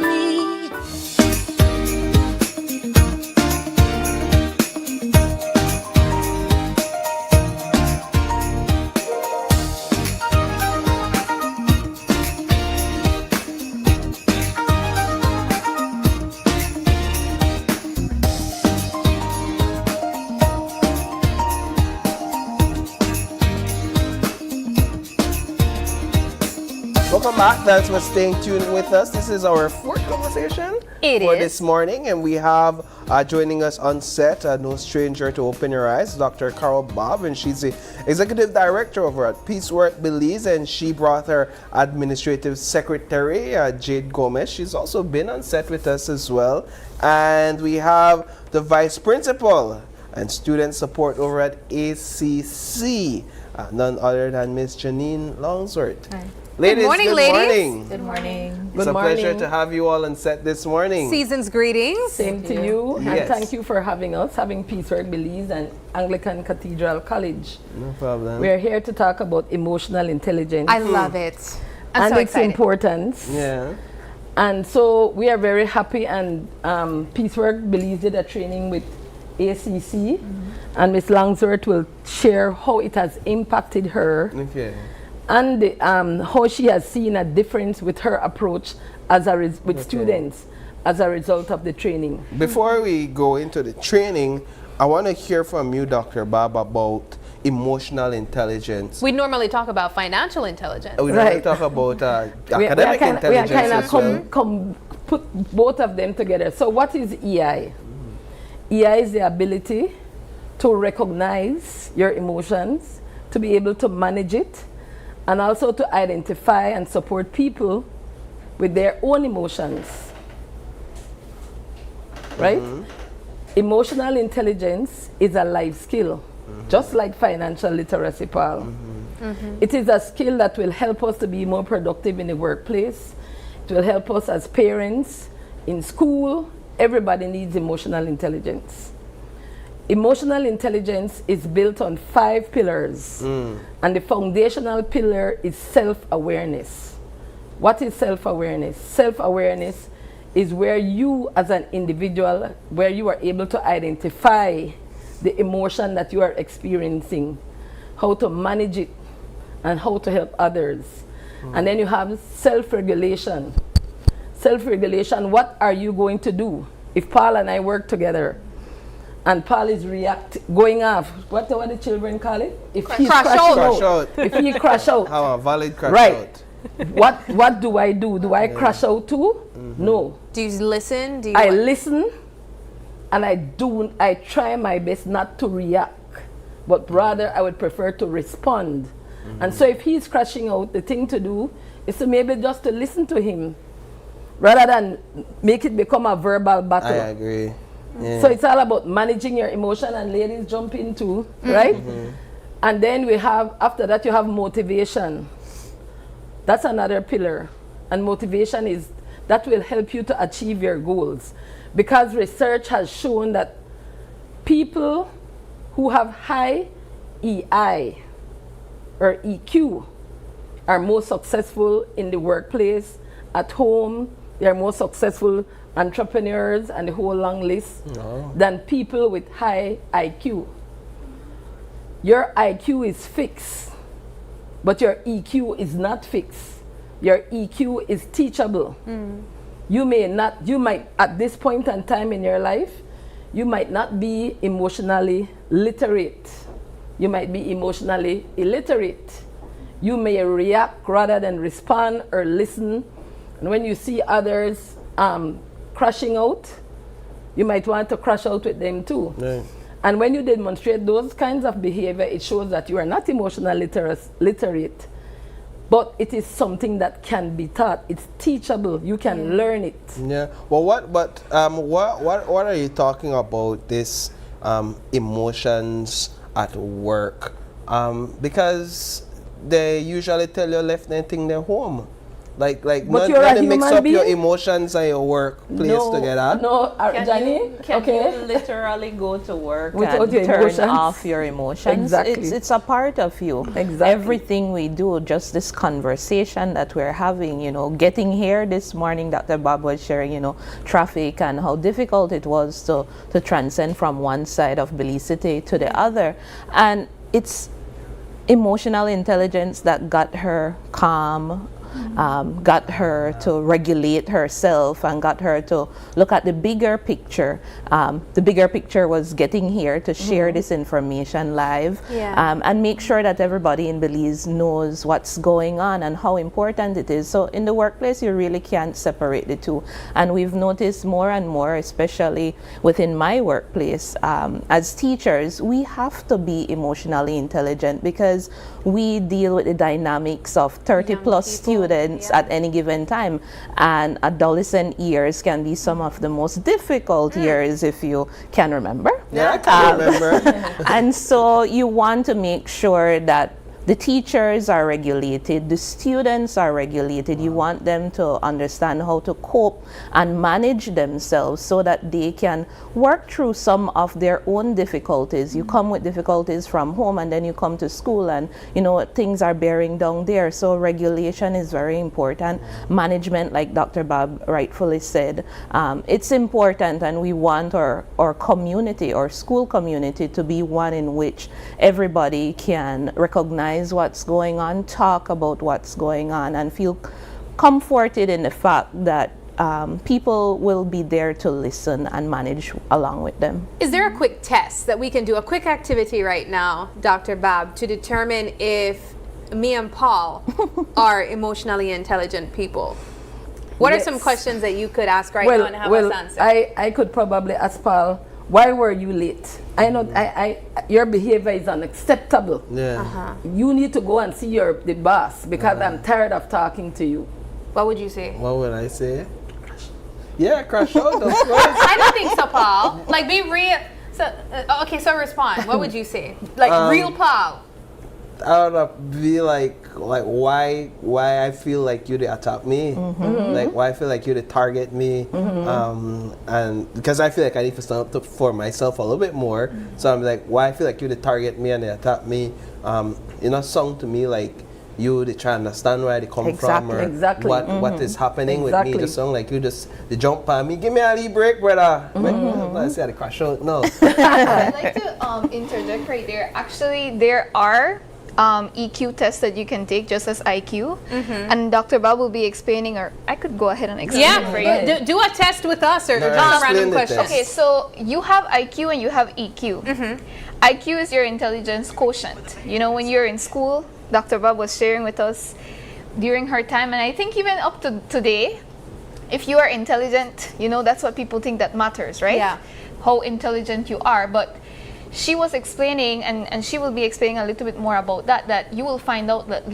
Welcome back. Thanks for staying tuned with us. This is our fourth conversation for this morning, and we have joining us on set, no stranger to Open Your Eyes, Dr. Carol Bob, and she's the executive director over at Peacework Belize, and she brought her administrative secretary, Jade Gomez. She's also been on set with us as well, and we have the vice principal and student support over at ACC, none other than Miss Janine Longsworth. Hi. Ladies, good morning, good ladies. morning. Good morning. It's a pleasure to have you all on set this morning. Season's greetings. Same to you, Yes. and thank you for having us, having Peacework Belize and Anglican Cathedral College. No problem. We are here to talk about emotional intelligence. I love it. I'm and so its excited. importance. Yeah. And so we are very happy, and Peacework Belize did a training with ACC, and Ms. Longsworth will share how it has impacted her. Okay. And how she has seen a difference with her approach as with students as a result of the training. Before we go into the training, I want to hear from you, Dr. Bob, about emotional intelligence. We normally talk about financial intelligence. We don't talk about academic intelligence. We are kind as well. of put both of them together. So what is EI? EI is the ability to recognize your emotions, to be able to manage it, and also to identify and support people with their own emotions, right? Emotional intelligence is a life skill, just like financial literacy, Paul. It is a skill that will help us to be more productive in the workplace. It will help us as parents, in school. Everybody needs emotional intelligence. Emotional intelligence is built on 5 pillars, and the foundational pillar is self-awareness. What is self-awareness? Self-awareness is where you as an individual, where you are able to identify the emotion that you are experiencing, how to manage it, and how to help others. And then you have self-regulation. Self-regulation, what are you going to do? If Paul and I work together, and Paul is going off. What do the children call it? If he's crashing out. If he crash out. How a valid crash right. out. What do I do? Do I crash out too? No. Do you listen? Do you I listen, and I try my best not to react, but rather I would prefer to respond. And so if he's crashing out, the thing to do is to maybe just to listen to him, rather than make it become a verbal battle. I agree. Yeah. So it's all about managing your emotion, and ladies jump in too, right? And then we have, after that you have motivation. That's another pillar. And motivation is, that will help you to achieve your goals. Because research has shown that people who have high EI or EQ are more successful in the workplace, at home. They are more successful entrepreneurs, and the whole long list, than people with high IQ. Your IQ is fixed, but your EQ is not fixed. Your EQ is teachable. You might, at this point in time in your life, you might not be emotionally literate, You might be emotionally illiterate. You may react rather than respond or listen. And when you see others crashing out, you might want to crash out with them too. Right. And when you demonstrate those kinds of behavior, it shows that you are not emotionally literate. But it is something that can be taught. It's teachable. You can learn it. Yeah. Well, what are you talking about? This emotions at work, because they usually tell you left anything their home. Like But not you're a to mix human up your being? emotions and your workplace together. No, Johnny. Can Okay. you literally go to work Without and your turn emotions? off your emotions? Exactly. It's a part of you. Exactly. Everything we do, just this conversation that we're having, getting here this morning, Dr. Bob was sharing, traffic and how difficult it was to transcend from one side of Belize City to the other. And it's emotional intelligence that got her calm, got her to regulate herself, and got her to look at the bigger picture. The bigger picture was getting here to share this information live, and make sure that everybody in Belize knows what's going on and how important it is. So in the workplace, you really can't separate the two. And we've noticed more and more, especially within my workplace, as teachers, we have to be emotionally intelligent because we deal with the dynamics of 30 plus students at any given time, and adolescent years can be some of the most difficult years, if you can remember. Yeah, I can remember. And so you want to make sure that the teachers are regulated, the students are regulated. You want them to understand how to cope and manage themselves so that they can work through some of their own difficulties. You come with difficulties from home and then you come to school and things are bearing down there. So regulation is very important. Management, like Dr. Bob rightfully said, it's important, and we want our community, our school community, to be one in which everybody can recognize what's going on, talk about what's going on, and feel comforted in the fact that people will be there to listen and manage along with them. Is there a quick test that we can do, a quick activity right now, Dr. Bab, to determine if me and Paul are emotionally intelligent people? What are some questions that you could ask right now and have us answer? I could probably ask Paul, why were you late? I know your behavior is unacceptable. Yeah. You need to go and see the boss because I'm tired of talking to you. What would you say? What would I say? Yeah, crash out, of course. I don't think so, Paul. Like, be real. So, okay, so respond. What would you say? Like, real Paul. I would be like why I feel like you to attack me, like why I feel like you to target me, and because I feel like I need to stand up for myself a little bit more. So I'm like, why I feel like you to target me and they attack me. Song to me like you to try to understand where they come from or what is happening with me. The song like you just the jump on me, give me a little break, brother. I say I crash out. No. I'd like to interject right there. Actually, there are EQ tests that you can take just as IQ, and Dr. Bob will be explaining, or I could go ahead and explain it for you. Do a test with us or just a random question. Okay, so you have IQ and you have EQ. IQ is your intelligence quotient. When you're in school, Dr. Bob was sharing with us during her time, and I think even up to today, if you are intelligent, that's what people think that matters, right? Yeah. How intelligent you are, but she was explaining, and she will be explaining a little bit more about that you will find out that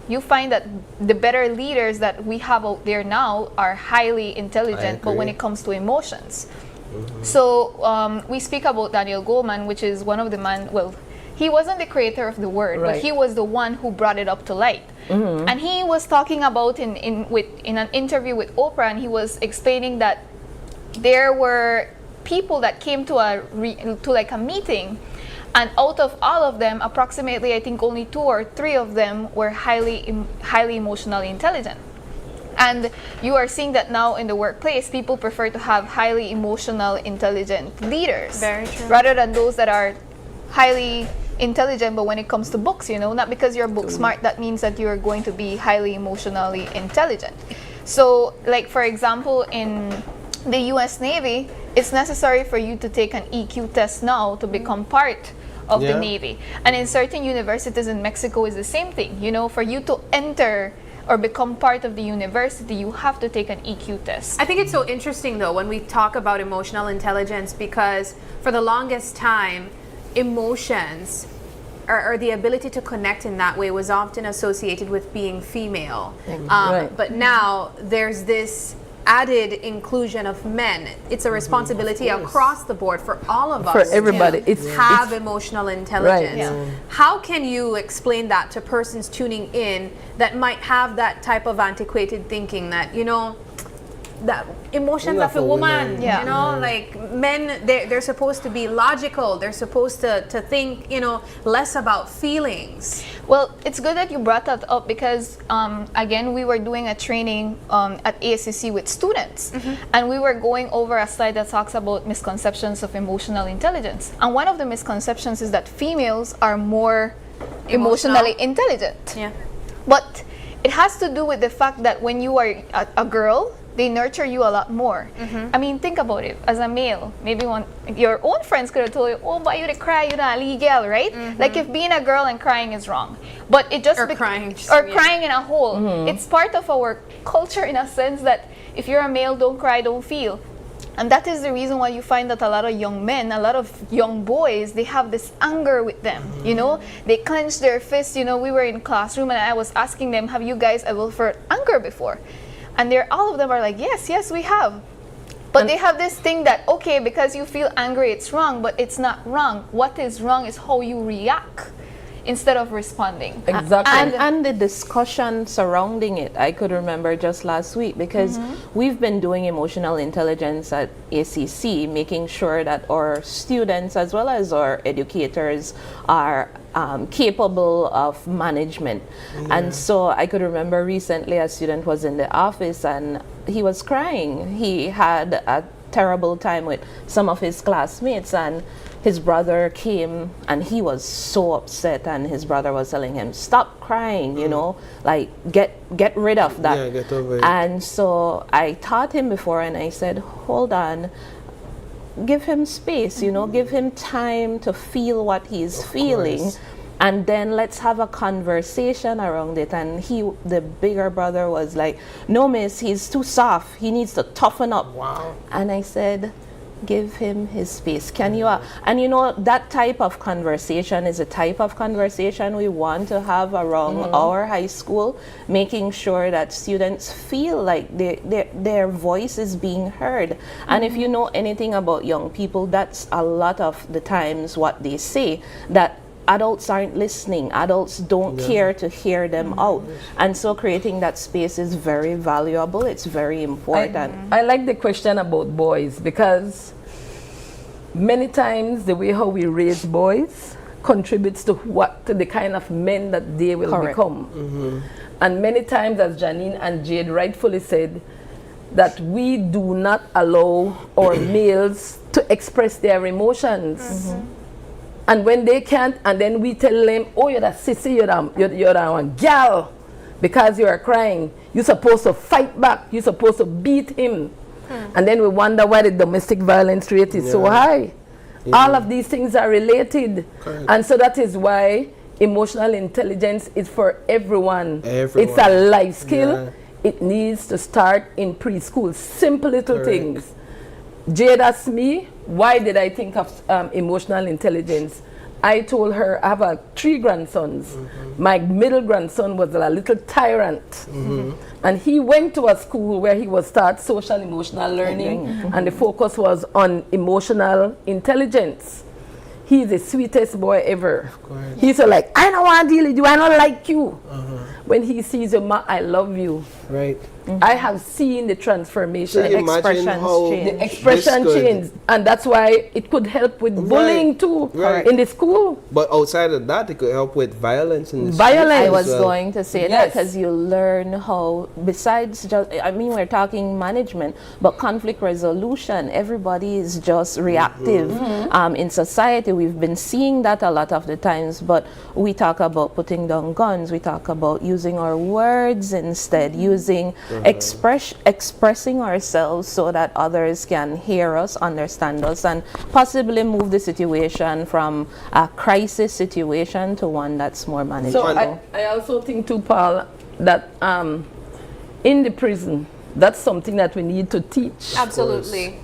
you find that the better leaders that we have out there now are highly intelligent, but when it comes to emotions. So we speak about Daniel Goleman, which is one of the he wasn't the creator of the word, but he was the one who brought it up to light. And he was talking about in an interview with Oprah, and he was explaining that there were people that came to a meeting, and out of all of them, approximately I think only 2 or 3 of them were highly emotionally intelligent. And you are seeing that now in the workplace, people prefer to have highly emotional intelligent leaders. Very true. Rather than those that are highly intelligent, but when it comes to books, not because you're book smart, that means that you're going to be highly emotionally intelligent. So, like for example, in the US Navy, it's necessary for you to take an EQ test now to become part of the Navy. And in certain universities in Mexico is the same thing. You know, for you to enter or become part of the university, you have to take an EQ test. I think it's so interesting though when we talk about emotional intelligence, because for the longest time, emotions or the ability to connect in that way was often associated with being female. But now there's this added inclusion of men. It's a responsibility across the board for all of us. For everybody. To have emotional intelligence. How can you explain that to persons tuning in that might have that type of antiquated thinking that, you know, that emotions of a woman, you know, like men, they're supposed to be logical, they're supposed to think, you know, less about feelings. Well, it's good that you brought that up because again, we were doing a training at ASCC with students, and we were going over a slide that talks about misconceptions of emotional intelligence. And one of the misconceptions is that females are more emotionally intelligent. But it has to do with the fact that when you are a girl, they nurture you a lot more. I mean, think about it. As a male, maybe your own friends could have told you, oh, why you cry, you're not legal, right? Like if being a girl and crying is wrong. But it just... crying in a hole. It's part of our culture in a sense that if you're a male, don't cry, don't feel. And that is the reason why you find that a lot of young men, a lot of young boys, they have this anger with them, you know? They clench their fists. You know, we were in classroom and I was asking them, have you guys ever felt anger before? And all of them are like, yes, we have. But they have this thing that, okay, because you feel angry, it's wrong, but it's not wrong. What is wrong is how you react instead of responding. Exactly. And the discussion surrounding it, I could remember just last week, because we've been doing emotional intelligence at ACC, making sure that our students as well as our educators are capable of management. And so I could remember recently a student was in the office and he was crying. He had a terrible time with some of his classmates, and his brother came and he was so upset, and his brother was telling him, stop crying, you know, like get rid of that. Get over it. And so I taught him before and I said, hold on, give him space, you know, give him time to feel what he's feeling. And then let's have a conversation around it. And the bigger brother was like, no, miss, he's too soft. He needs to toughen up. Wow. And I said, give him his space. Can you? And you know, that type of conversation is a type of conversation we want to have around our high school, making sure that students feel like their voice is being heard. And if you know anything about young people, that's a lot of the times what they say, that adults aren't listening. Adults don't care to hear them out. And so creating that space is very valuable. It's very important. I like the question about boys, because many times the way how we raise boys contributes to the kind of men that they will become. And many times, as Janine and Jade rightfully said, that we do not allow our males to express their emotions. And when they can't, and then we tell them, oh, you're that sissy, you're that one gal, because you are crying. You're supposed to fight back. You're supposed to beat him. And then we wonder why the domestic violence rate is so high. All of these things are related. And so that is why emotional intelligence is for everyone. It's a life skill. It needs to start in preschool. Simple little things. Jade asked me, why did I think of emotional intelligence? I told her I have 3 grandsons. My middle grandson was a little tyrant. And he went to a school where he was taught social emotional learning, and the focus was on emotional intelligence. He's the sweetest boy ever. He's like, I don't want to deal with you, I don't like you. When he sees you, ma, I love you. Right. I have seen the transformation. So The expression change. And that's why it could help with bullying too in the school. But outside of that, it could help with violence in the street. I was going to say that, because you learn how, besides just, I mean, we're talking management, but conflict resolution, everybody is just reactive. In society, we've been seeing that a lot of the times, but we talk about putting down guns, we talk about using our words instead, using using, expressing ourselves so that others can hear us, understand us, and possibly move the situation from a crisis situation to one that's more manageable. So I also think too, Paul, that in the prison, that's something that we need to teach. Absolutely.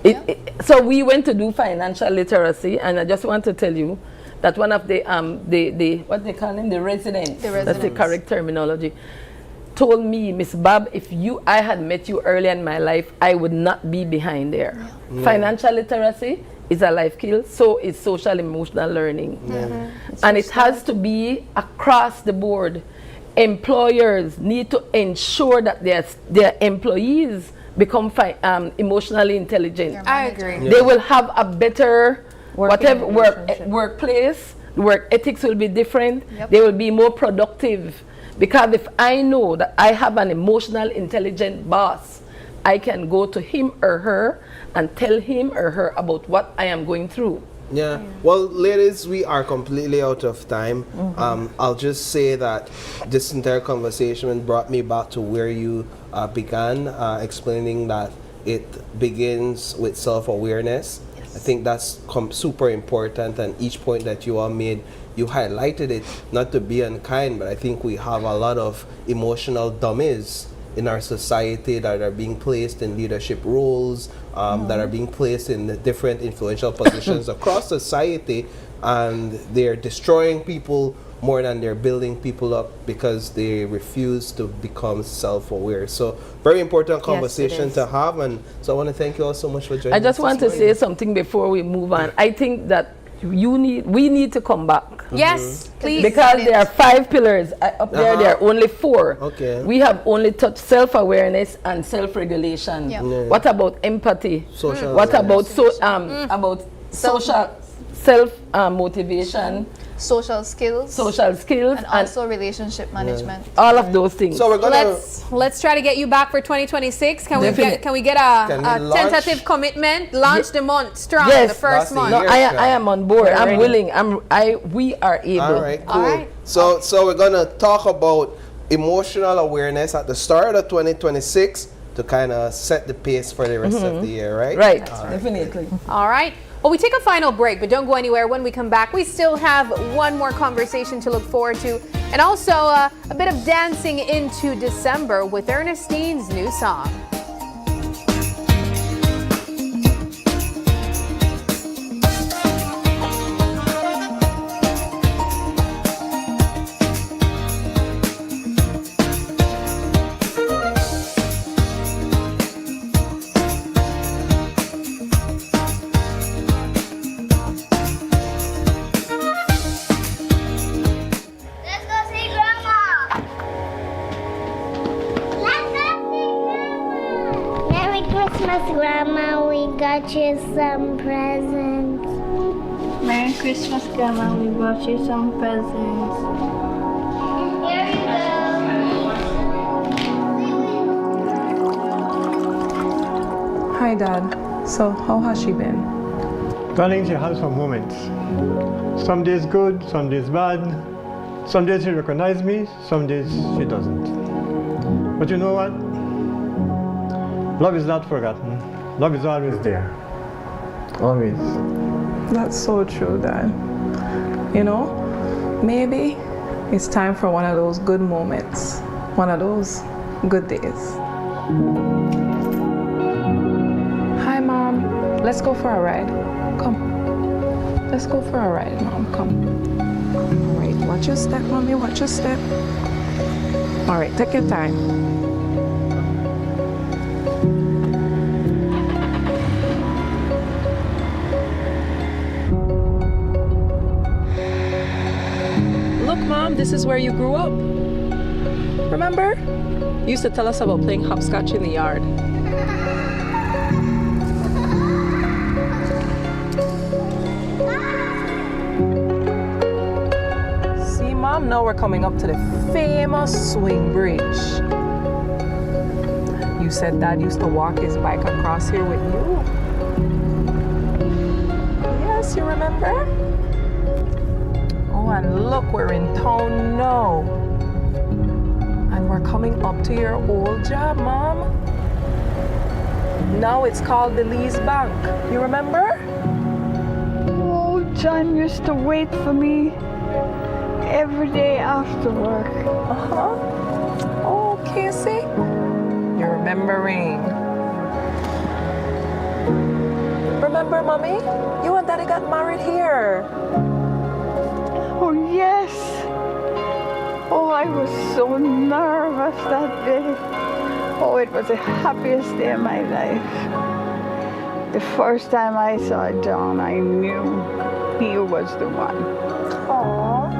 So we went to do financial literacy, and I just want to tell you that one of the what they call them, the residents, that's the correct terminology, told me, Miss Bob, if I had met you earlier in my life, I would not be behind there. Yeah. Financial literacy is a life skill, so is social emotional learning. And it has to be across the board. Employers need to ensure that their employees become emotionally intelligent. I agree. They will have a better workplace. Work ethics will be different. They will be more productive. Because if I know that I have an emotional intelligent boss, I can go to him or her and tell him or her about what I am going through. Yeah. Well, ladies, we are completely out of time. I'll just say that this entire conversation brought me back to where you began, explaining that it begins with self-awareness. I think that's super important, and each point that you all made, you highlighted it, not to be unkind, but I think we have a lot of emotional dummies in our society that are being placed in leadership roles, that are being placed in the different influential positions across society, and they're destroying people more than they're building people up because they refuse to become self-aware. So very important conversation to have, and so I want to thank you all so much for joining us. I just want to say something before we move on. I think that we need to come back. Yes, please. Because there are 5 pillars. Up there, there are only 4. Okay. We have only touched self-awareness and self-regulation. What about empathy? What about social self-motivation? Social skills. And also relationship management. All of those things. So we're gonna let's try to get you back for 2026. Can we get a tentative commitment? Launch the month strong, the first month. No, I am on board. I'm willing. We are able. All right, cool. So we're gonna talk about emotional awareness at the start of 2026 to kind of set the pace for the rest of the year, right? Right, definitely. All right. Well, we take a final break, but don't go anywhere. When we come back, we still have one more conversation to look forward to, and also a bit of dancing into December with Ernestine's new song. Grandma, we got you some presents. Merry Christmas, Grandma, we brought you some presents. Here we go. Hi, Dad. So, how has she been? Darling, she has some moments. Some days good, some days bad. Some days she recognizes me, some days she doesn't. But you know what? Love is not forgotten. Love is always there. Always. That's so true, Dad. You know, maybe it's time for one of those good moments, one of those good days. Hi, Mom. Let's go for a ride. Come. Let's go for a ride, Mom. Come. All right, watch your step, Mommy. Watch your step. All right, take your time. Mom, this is where you grew up. Remember? You used to tell us about playing hopscotch in the yard. See, Mom, now we're coming up to the famous swing bridge. You said Dad used to walk his bike across here with you. Yes, you remember? Oh, and look, we're in town now. And we're we're coming up to your old job, Mom. Now it's called Belize Bank. You remember? Oh, John used to wait for me every day after work. Oh, Casey. You're remembering. Remember, Mommy? You and Daddy got married here. Oh, yes. Oh, I was so nervous that day. Oh, it was the happiest day of my life. The first time I saw John, I knew he was the one. Aww.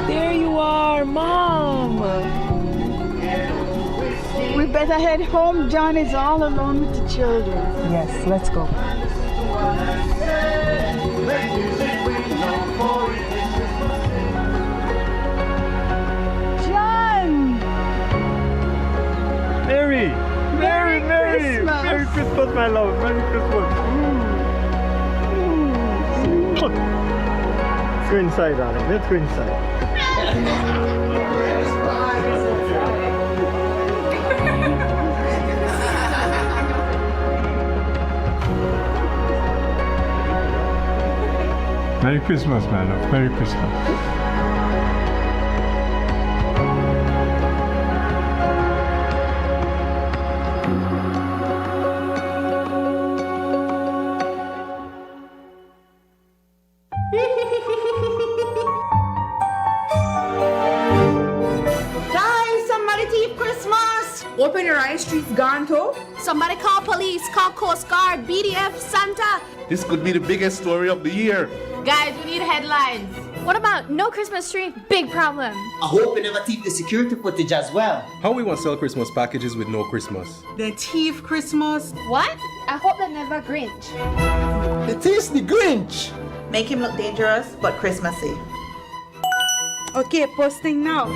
There you are, Mom. We better head home. John is all alone with the children. Yes, let's go. John! Mary! Merry Christmas! Merry Christmas, my love. Merry Christmas. Let's go inside, darling. Let's go inside. Merry Christmas, my love. Merry Christmas. Guys, somebody thief Christmas! Open your eyes, streets gone too. Somebody call police, call Coast Guard, BDF, Santa. This could be the biggest story of the year. Guys, we need headlines. What about no Christmas tree? Big problem. I hope we never thief the security footage as well. How we want to sell Christmas packages with no Christmas? The thief Christmas. What? I hope they never Grinch. It is the Grinch. Make him look dangerous, but Christmassy. Okay, posting now.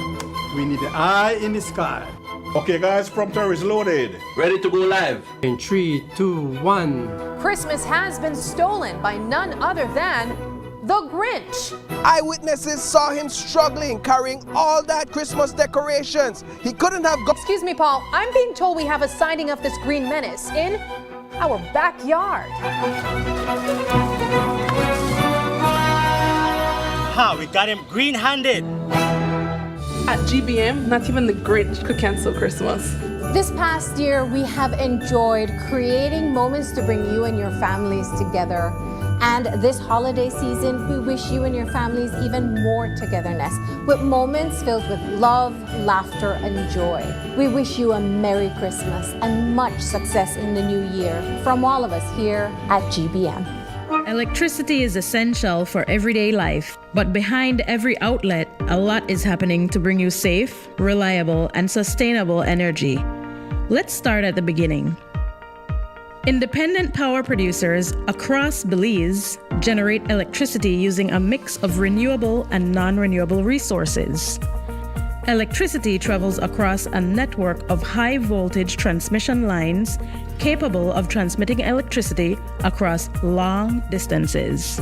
We need the eye in the sky. Okay, guys, prompter is loaded. Ready to go live. In 3, 2, 1. Christmas has been stolen by none other than the Grinch. Eyewitnesses saw him struggling, carrying all that Christmas decorations. He couldn't have gone. Excuse me, Paul. I'm being told we have a sighting of this green menace in our backyard. Ha, we got him green-handed. At GBM, not even the Grinch could cancel Christmas. This past year, we have enjoyed creating moments to bring you and your families together. And this holiday season, we wish you and your families even more togetherness, with moments filled with love, laughter, and joy. We wish you a Merry Christmas and much success in the new year from all of us here at GBM. Electricity is essential for everyday life, but behind every outlet, a lot is happening to bring you safe, reliable, and sustainable energy. Let's start at the beginning. Independent power producers across Belize generate electricity using a mix of renewable and non-renewable resources. Electricity travels across a network of high-voltage transmission lines capable of transmitting electricity across long distances.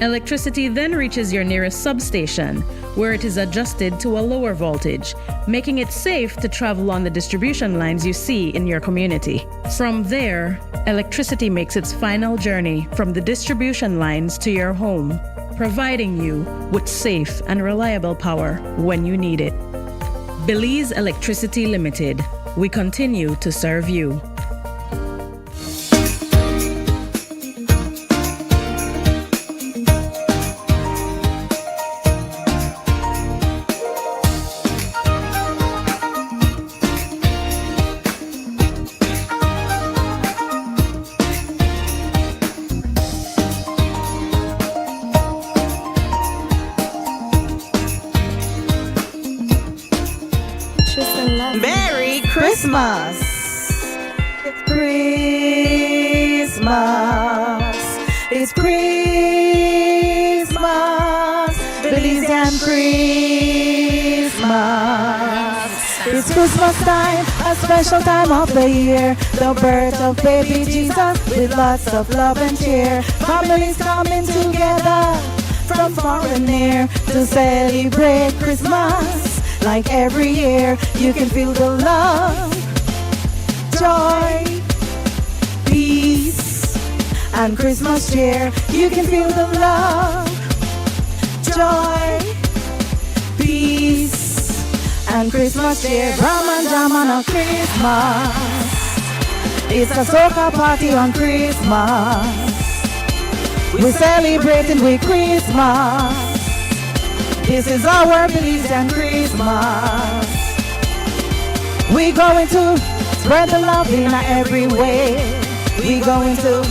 Electricity then reaches your nearest substation, where it is adjusted to a lower voltage, making it safe to travel on the distribution lines you see in your community. From there, electricity makes its final journey from the distribution lines to your home, providing you with safe and reliable power when you need it. Belize Electricity Limited. We continue to serve you. Merry Christmas! It's Christmas! It's Christmas! Belize and Christmas! It's Christmas time, a special time of the year. The birth of baby Jesus with lots of love and cheer. Families coming together from far and near to celebrate Christmas. Like every year, you can feel the love, joy, peace, and Christmas cheer. You can feel the love, joy, peace, and Christmas cheer. Rum and jam on a Christmas. It's a soca party on Christmas. We're celebrating with Christmas. This is our beliefs and Christmas. We're going to spread the love in every way. We're going to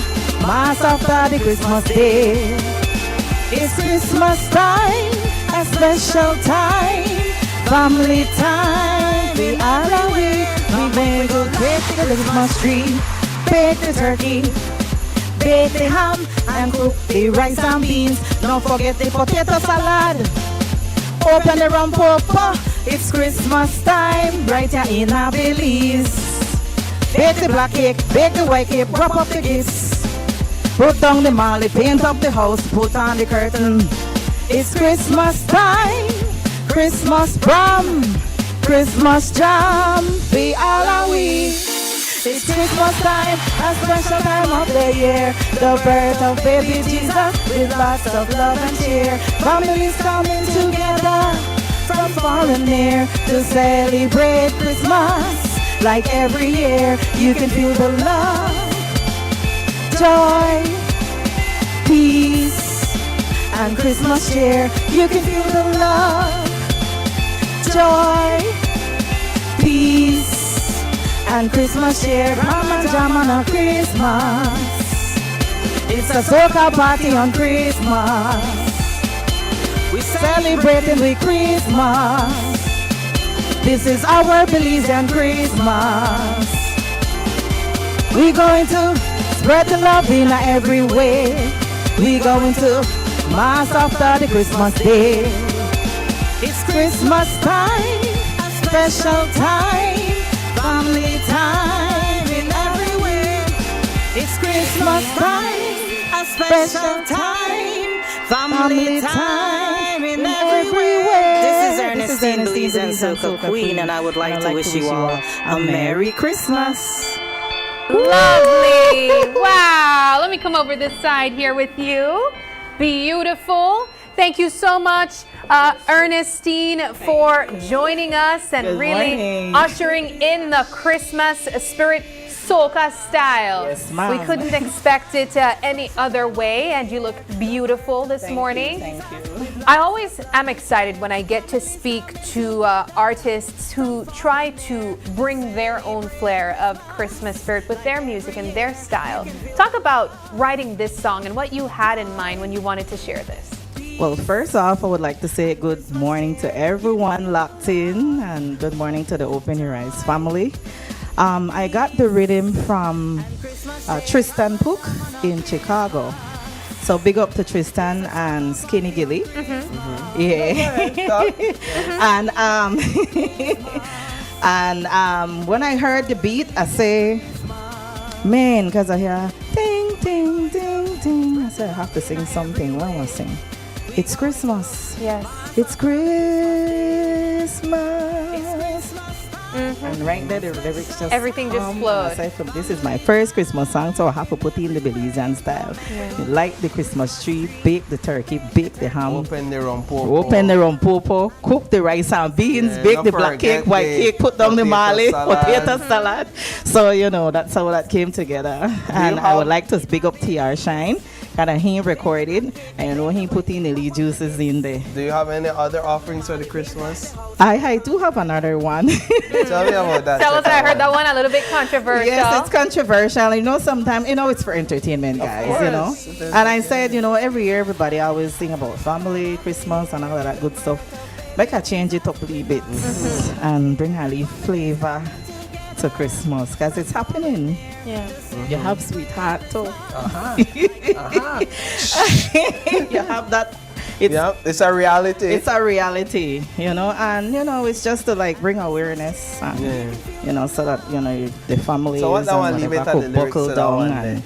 mass after the Christmas day. It's Christmas time, a special time, family time. We are away. We may go bake the Christmas tree, bake the turkey, bake the ham, and cook the rice and beans. Don't forget the potato salad. Open the rum popper. It's Christmas time, right here in our Belize. Bake the black cake, bake the white cake, wrap up the gifts. Put down the mallet, paint up the house, put on the curtain. It's Christmas time, Christmas rum, Christmas jam. We all are we. It's Christmas time, a special time of the year. The birth of baby Jesus with lots of love and cheer. Families coming together from far and near to celebrate Christmas. Like every year, you can feel the love, joy, peace, and Christmas cheer. You can feel the love, joy, peace, and Christmas cheer. Rum and jam on a Christmas. It's a soca party on Christmas. We're celebrating with Christmas. This is our Belizean Christmas. We're going to spread the love in every way. We're going to mass after the Christmas day. It's Christmas time, a special time, family time in every way. It's Christmas time, a special time, family time in every way. This is Ernestine, Belizean Soca Queen, and I would like to wish you all a Merry Christmas. Lovely. Wow. Let me come over this side here with you. Beautiful. Thank you so much, Ernestine, for joining us and Good really morning. ushering in the Christmas spirit soca style. Yes, ma'am. We couldn't expect it any other way, and you look beautiful this morning. Thank you. I always am excited when I get to speak to artists who try to bring their own flair of Christmas spirit with their music and their style. Talk about writing this song and what you had in mind when you wanted to share this. Well, first off, I would like to say good morning to everyone locked in, and good morning to the Open Your Eyes family. I got the rhythm from Tristan Pook in Chicago. So big up to Tristan and Skinny Gilly. Yeah. and when I heard the beat, I say, man, because I hear ding, ding, ding, ding. I said, I have to sing something. What am I sing? It's Christmas. Yes. It's Christmas. And right there, the lyrics just everything just flowed. Aside from this is my first Christmas song, so I have to put in the Belizean style. Yeah. Light the Christmas tree, bake the turkey, bake the ham, Open the rum popo. open the rum popo, cook the rice and beans, Yeah, bake don't the black forget cake, white the cake, put down the potato marley, salad. potato salad. So that's how that came together. And I would like to big up TR Shine. He recorded, and he put in the lead juices in there. Do you have any other offerings for the Christmas? I do have another one. Tell me about that. Tell us, I heard that one a little bit controversial. Yes, it's controversial. Sometimes, it's for entertainment, guys, course. And I said, every year, everybody always sing about family, Christmas, and all of that good stuff. Make I change it up a little bit and bring a little flavor to Christmas, because it's happening. Yeah. You have sweetheart too. Uh-huh. You have that It's a reality. It's a reality, and it's just to like bring awareness, and, so that the families So what I want to leave it and at the could lyrics buckle to that down, one and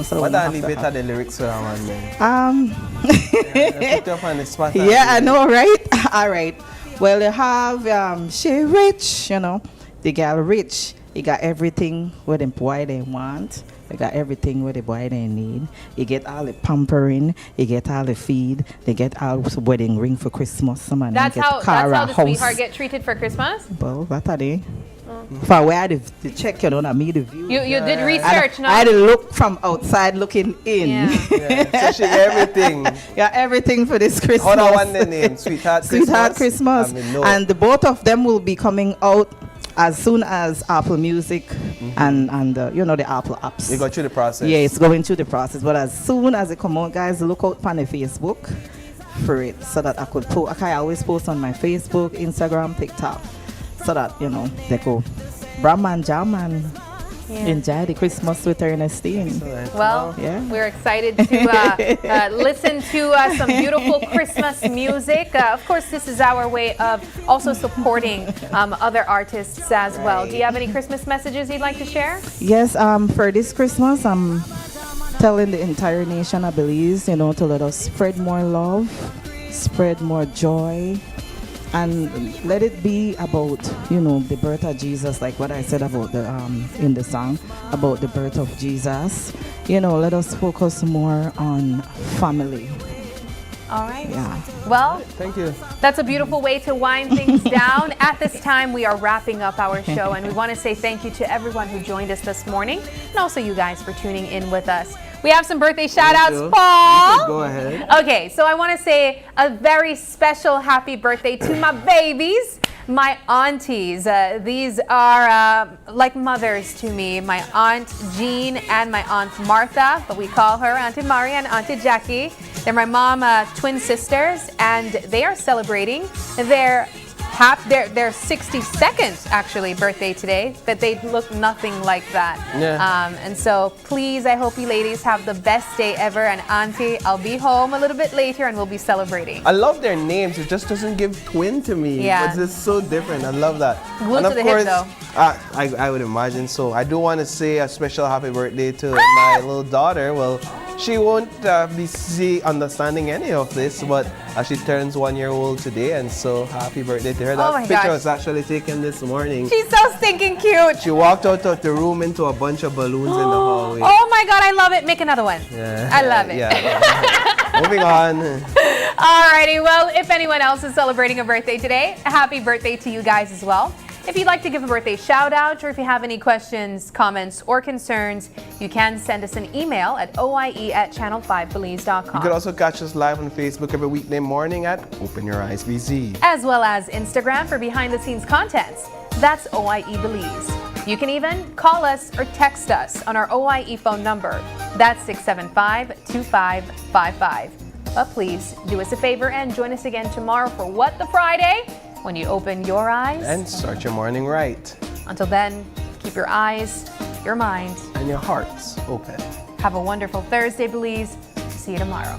so what we I have leave to it have- at the lyrics to that one then? Put you up on the spot. Yeah, I know, right? All right. Well, you have she rich, the girl rich. You got everything what the boy they want. You got everything what the boy they need. You get all the pampering. You get all the feed. They get all the wedding ring for Christmas. Some of them That's get how car, the house. sweetheart get treated for Christmas. Well, what are they? For where the check, not me the view. You did research, no? I had to look from outside looking in. So she everything. Yeah, everything for this Christmas. How that one the name? Sweetheart Christmas? Sweetheart Christmas. I mean, no. And the both of them will be coming out as soon as Apple Music and the Apple apps. You go through the process. Yeah, it's going through the process. But as soon as it come out, guys, look out on the Facebook for it so that I could post. Okay, I always post on my Facebook, Instagram, TikTok, so that they go Brahman Jam and enjoy the Christmas with Ernestine. Well, we're excited to listen to some beautiful Christmas music. Of course, this is our way of also supporting other artists as well. Do you have any Christmas messages you'd like to share? Yes, for this Christmas, I'm telling the entire nation of Belize, to let us spread more love, spread more joy, and let it be about, the birth of Jesus, like what I said about the in the song, about the birth of Jesus. Let us focus more on family. All right. Yeah. Well, thank you. That's a beautiful way to wind things down. At this time, we are wrapping up our show, and we want to say thank you to everyone who joined us this morning, and also you guys for tuning in with us. We have some birthday shout-outs, Paul. Go ahead. Okay, so I want to say a very special happy birthday to my babies, my aunties. These are like mothers to me. My Aunt Jean and my Aunt Martha, but we call her Auntie Mari and Auntie Jackie. They're my mom, twin sisters, and they are celebrating their 62nd actually birthday today, but they look nothing like that. And so please, I hope you ladies have the best day ever. And Auntie, I'll be home a little bit later and we'll be celebrating. I love their names. It just doesn't give twin to me. Yeah. It's just so different. I love that. Glued And to of the hip, course, though. I would imagine so. I do want to say a special happy birthday to my little daughter. Well, she won't be understanding any of this, but she turns 1 year old today, and so happy birthday to her. Oh my That picture gosh. was actually taken this morning. She's so stinking cute. She walked out of the room into a bunch of balloons in the hallway. Oh my God, I love it. Make another one. Yeah. I love it. Yeah. Moving on. Alrighty, well, if anyone else is celebrating a birthday today, a happy birthday to you guys as well. If you'd like to give a birthday shout out, or if you have any questions, comments, or concerns, you can send us an email at oie@channel5belize.com. You can also catch us live on Facebook every weekday morning at Open Your Eyes BZ. As well as Instagram for behind the scenes contents. That's OIE Belize. You can even call us or text us on our OIE phone number. That's 675-2555. But please do us a favor and join us again tomorrow for What the Friday, when you open your eyes And start your morning right. Until then, keep your eyes, your mind, and your hearts open. Have a wonderful Thursday, Belize. See you tomorrow.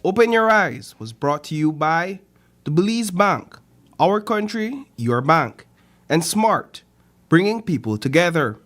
Open Your Eyes was brought to you by the Belize Bank, our country, your bank, and Smart, bringing people together.